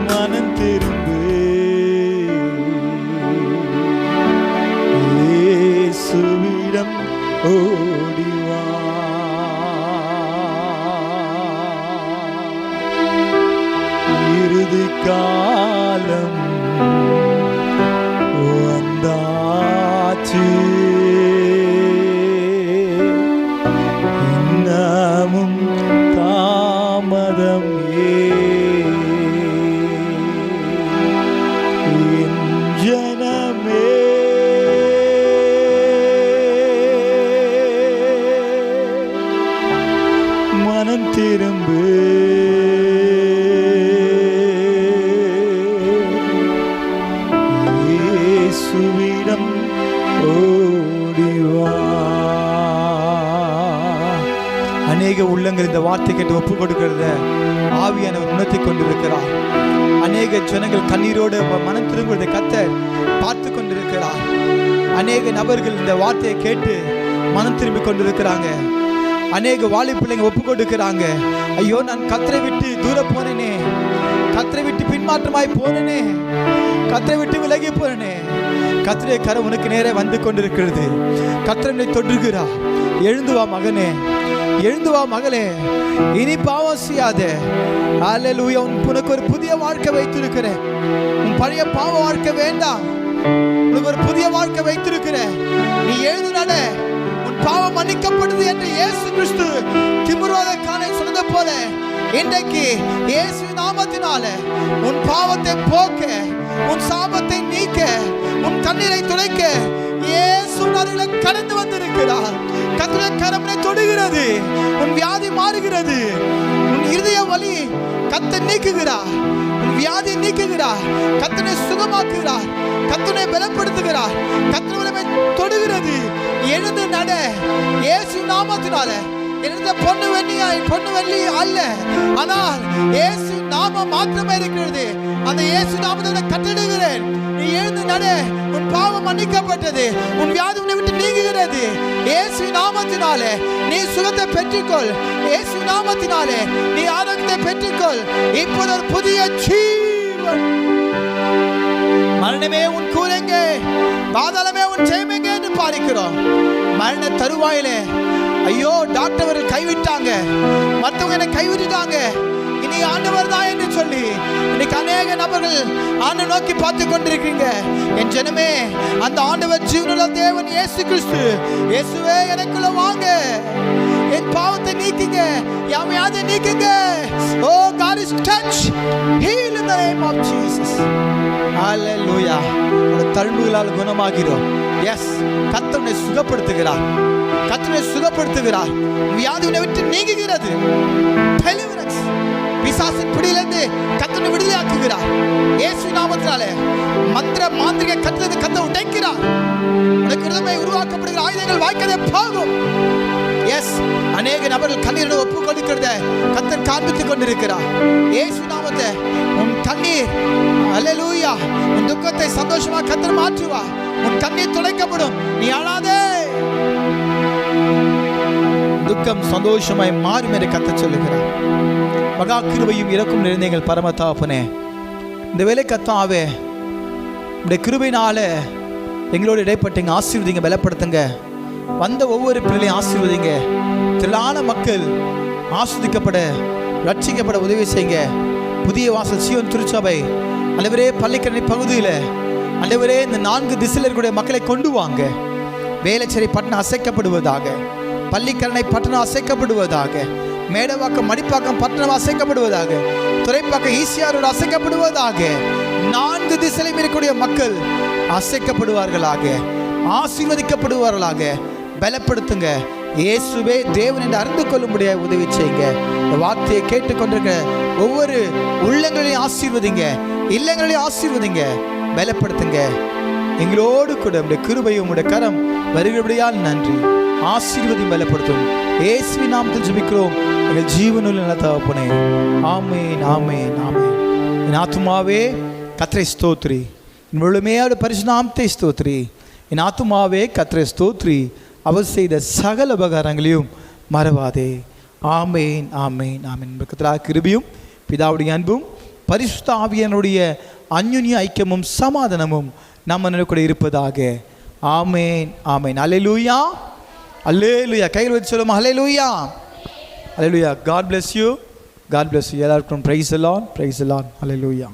மனம் திரும்பு, இயேசுவிடம் ஓடிவா. இறுதி காலம் வந்தாச்சு, இன்னமும் தாமதம் என் ஜனமே. மனம் திரும்பு, இயேசுவிடம் ஓடிவா. அநேக உள்ளங்கள் இந்த வார்த்தை கேட்டு ஒப்பு கொடுக்கிறத ஆவியானவர் உணர்த்தி கொண்டிருக்கிறார். அநேக ஜனங்கள் கண்ணீரோடு மனம் திரும்புவதை கர்த்தர் பார்த்து கொண்டிருக்கிறார். அநேக நபர்கள் இந்த வார்த்தையை கேட்டு மனம் திரும்பி கொண்டிருக்கிறாங்க. அநேக வாலி பிள்ளைங்க ஒப்பு கொடுக்கிறாங்க. ஐயோ, நான் கர்த்தரை விட்டு தூர போனேனே, கர்த்தரை விட்டு பின்மாற்றமாய் போனேனே, கர்த்தரை விட்டு விலகி போனேனே. கர்த்தருடைய கரம் உனக்கு நேரே வந்து கொண்டிருக்கிறது. கர்த்தரை தொடுகிறார். எழுந்து வா மகனே, எழுந்து வா மகளே, இனி பாவம் செய்யாதே. அல்லேலூயா. உனக்கு ஒரு புதிய வாழ்க்கை வைத்திருக்கிறேன். உன் பழைய பாவ வாழ்க்கை வேண்டாம். உனக்கு ஒரு புதிய வாழ்க்கை வைத்திருக்கிறேன். நீ எழுந்து நட. உன் பாவம் மன்னிக்கப்படுது என்று இயேசு கிறிஸ்து திமிர்வாத காலை சொன்னது போல இன்றைக்கு இயேசு நாமத்தினால உன் பாவத்தை போக்க, உன் சாபத்தை நீக்க, உன் கண்ணீரை துடைக்க இயேசு அருகில் கடந்து வந்திருக்கிறார். கர்த்தருடைய கரம் தொடுகிறது. உன் வியாதி மாறுகிறது. உன் இருதய வலி கர்த்தர் நீக்குகிறார். உன் வியாதியை நீக்குகிறார். கர்த்தரை சுகமாக்குகிறார். கர்த்தரை பலப்படுத்துகிறார். கர்த்தரை தொடுகிறது. எழுந்து நட. இயேசு நாமத்தினால. எழுந்த பொண்ணு வெள்ளி அல்ல, ஆனால் இயேசு நாமம் மாத்திரமே இருக்கிறது. அந்த இயேசு நாமத்தை கட்டிடுகிறேன். நீ எழுந்து நட. உன் பாவம் மன்னிக்கப்பட்டது. உன் வியாதி உன்னை விட்டு நீங்குகிறது. இயேசு நாமத்தினாலே நீ சுகத்தை பெற்றுக்கொள். இயேசு நாமத்தினாலே நீ ஆரோக்கியத்தை பெற்றுக்கொள். இப்போது ஒரு புதிய ஜீவன். மரணமே உன் கூரெங்க, பாதாளமே உன் ஜெயமெங்க என்று பாடிக்கிறோம். மரண தருவாயிலே ஐயோ, டாக்டர் கைவிட்டாங்க, மற்றவங்க என்னை கைவிட்டுட்டாங்க, இனி ஆண்டவர் தான் என்று சொல்லி இன்னைக்கு அநேக நபர்கள் ஆண்டவரை நோக்கி பார்த்து கொண்டிருக்கீங்க. என் ஜனமே, அந்த ஆண்டவர் ஜீவனுள்ள தேவன் இயேசு கிறிஸ்து. இயேசுவே, எனக்குள்ள வாங்க. என் பாவத்தை நீக்குங்க, என் வியாதியை நீக்குங்க. Oh, God is touch, heal in the name of Jesus. Hallelujah. தழும்புகளால் குணமாகிறோம். எஸ், கர்த்தரை சுகப்படுத்துகிறார். கர்த்தரை சுகப்படுத்துகிறார். வியாதி உன்னை விட்டு நீங்குகிறது. டெலிவரன்ஸ். பிசாசின் பிடியிலிருந்து கர்த்தரை விடுதலையாக்குகிறார். இயேசு நாமத்தினாலே மந்திர மாந்திரிக கட்டளை கர்த்தர் உடைக்கிறார். உனக்கு விரோதமாய் உருவாக்கப்படுகிற ஆயுதங்கள் வாய்க்கவே போகும். எஸ், அநேக நபர்கள் கண்ணீரோடு ஒப்பு கொடுக்கிறத கர்த்தர் காண்பித்துக் கொண்டிருக்கிறார். இயேசு நாமத்தை உன் கண்ணீர், அல்லேலூயா, உன் துக்கத்தை சந்தோஷமா கர்த்தர் மாற்றுவா. உன் கண்ணீர் துடைக்கப்படும். நீ அழாதே. துக்கம் சந்தோஷமாய் மாறும் என்று கர்த்தர் சொல்லுகிறார். மகா கிருபையும் இரக்கும் நிறைந்த எங்கள் பரம தகப்பனே, இந்த வேலை கர்த்தாவே, இந்த கிருபையினால எங்களோடு இடைப்பட்டு எங்க ஆசீர்வதிங்க, பலப்படுத்துங்க. வந்த ஒவ்வொரு பிள்ளையும் ஆசீர்வதிங்க. திரளான மக்கள் ஆஸ்வதிக்கப்பட, ரட்சிக்கப்பட உதவி செய்யுங்க. புதிய வாசல் சீயோன் திருச்சபை அல்லவரே பள்ளிக்கரணை பகுதியில் அல்லவரே இந்த 4 திசையில் இருக்கக்கூடிய மக்களை கொண்டு வாங்க. வேளச்சேரி பட்டணம் அசைக்கப்படுவதாக, பள்ளிக்கரணை பட்டணம் அசைக்கப்படுவதாக, மேடவாக்கம், மடிப்பாக்கம் பட்டணம் அசைக்கப்படுவதாக. துறைப்பாக்கம், ஈசிஆரோடு அசைக்கப்படுவதாக. 4 திசையிலும் இருக்கக்கூடிய மக்கள் அசைக்கப்படுவார்களாக, ஆசீர்வதிக்கப்படுவார்களாக. பலப்படுத்துங்க. இயேசுவே தேவன் என்று அறிந்து கொள்ளும்படியாக உதவி செய்யுங்க. இந்த வார்த்தையை கேட்டுக்கொண்டிருக்க ஒவ்வொரு உள்ளங்களையும் ஆசீர்வதிங்க, இல்லங்களையும் ஆசீர்வதிங்க, பலப்படுத்துங்க. எங்களோடு கூட உடைய கிருபையும் உடைய கரம் வருகிறபடியால் நன்றி. ஆசீர்வதி, பலப்படுத்தும். இயேசுவின் நாமத்தில் ஜெபிக்கிறோம் எங்கள் ஜீவனுள்ள நல்ல தகப்பனே. ஆமென், ஆமென், ஆமென். என் ஆத்துமாவே கர்த்தரை ஸ்தோத்திரி, என் முழுமையோட பரிசுத்த நாமத்தை ஸ்தோத்திரி. என் ஆத்துமாவே கர்த்தரை ஸ்தோத்திரி, அவர் செய்த சகல உபகாரங்களையும் மறவாதே. ஆமென், ஆமென், ஆமென். பக்கத்தில் கிருபையும் பிதாவுடைய அன்பும் பரிசுத்த ஆவியானுடைய அந்யுன்ய ஐக்கியமும் சமாதானமும் நம்ம கூட இருப்பதாக. ஆமென், ஆமென். அல்லேலூயா, அல்லேலூயா. கையில் வச்சு சொல்லுமா அல்லேலூயா, அல்லேலூயா. God bless you, God bless you. எல்லாருக்கும் praise the Lord, praise the Lord. Hallelujah.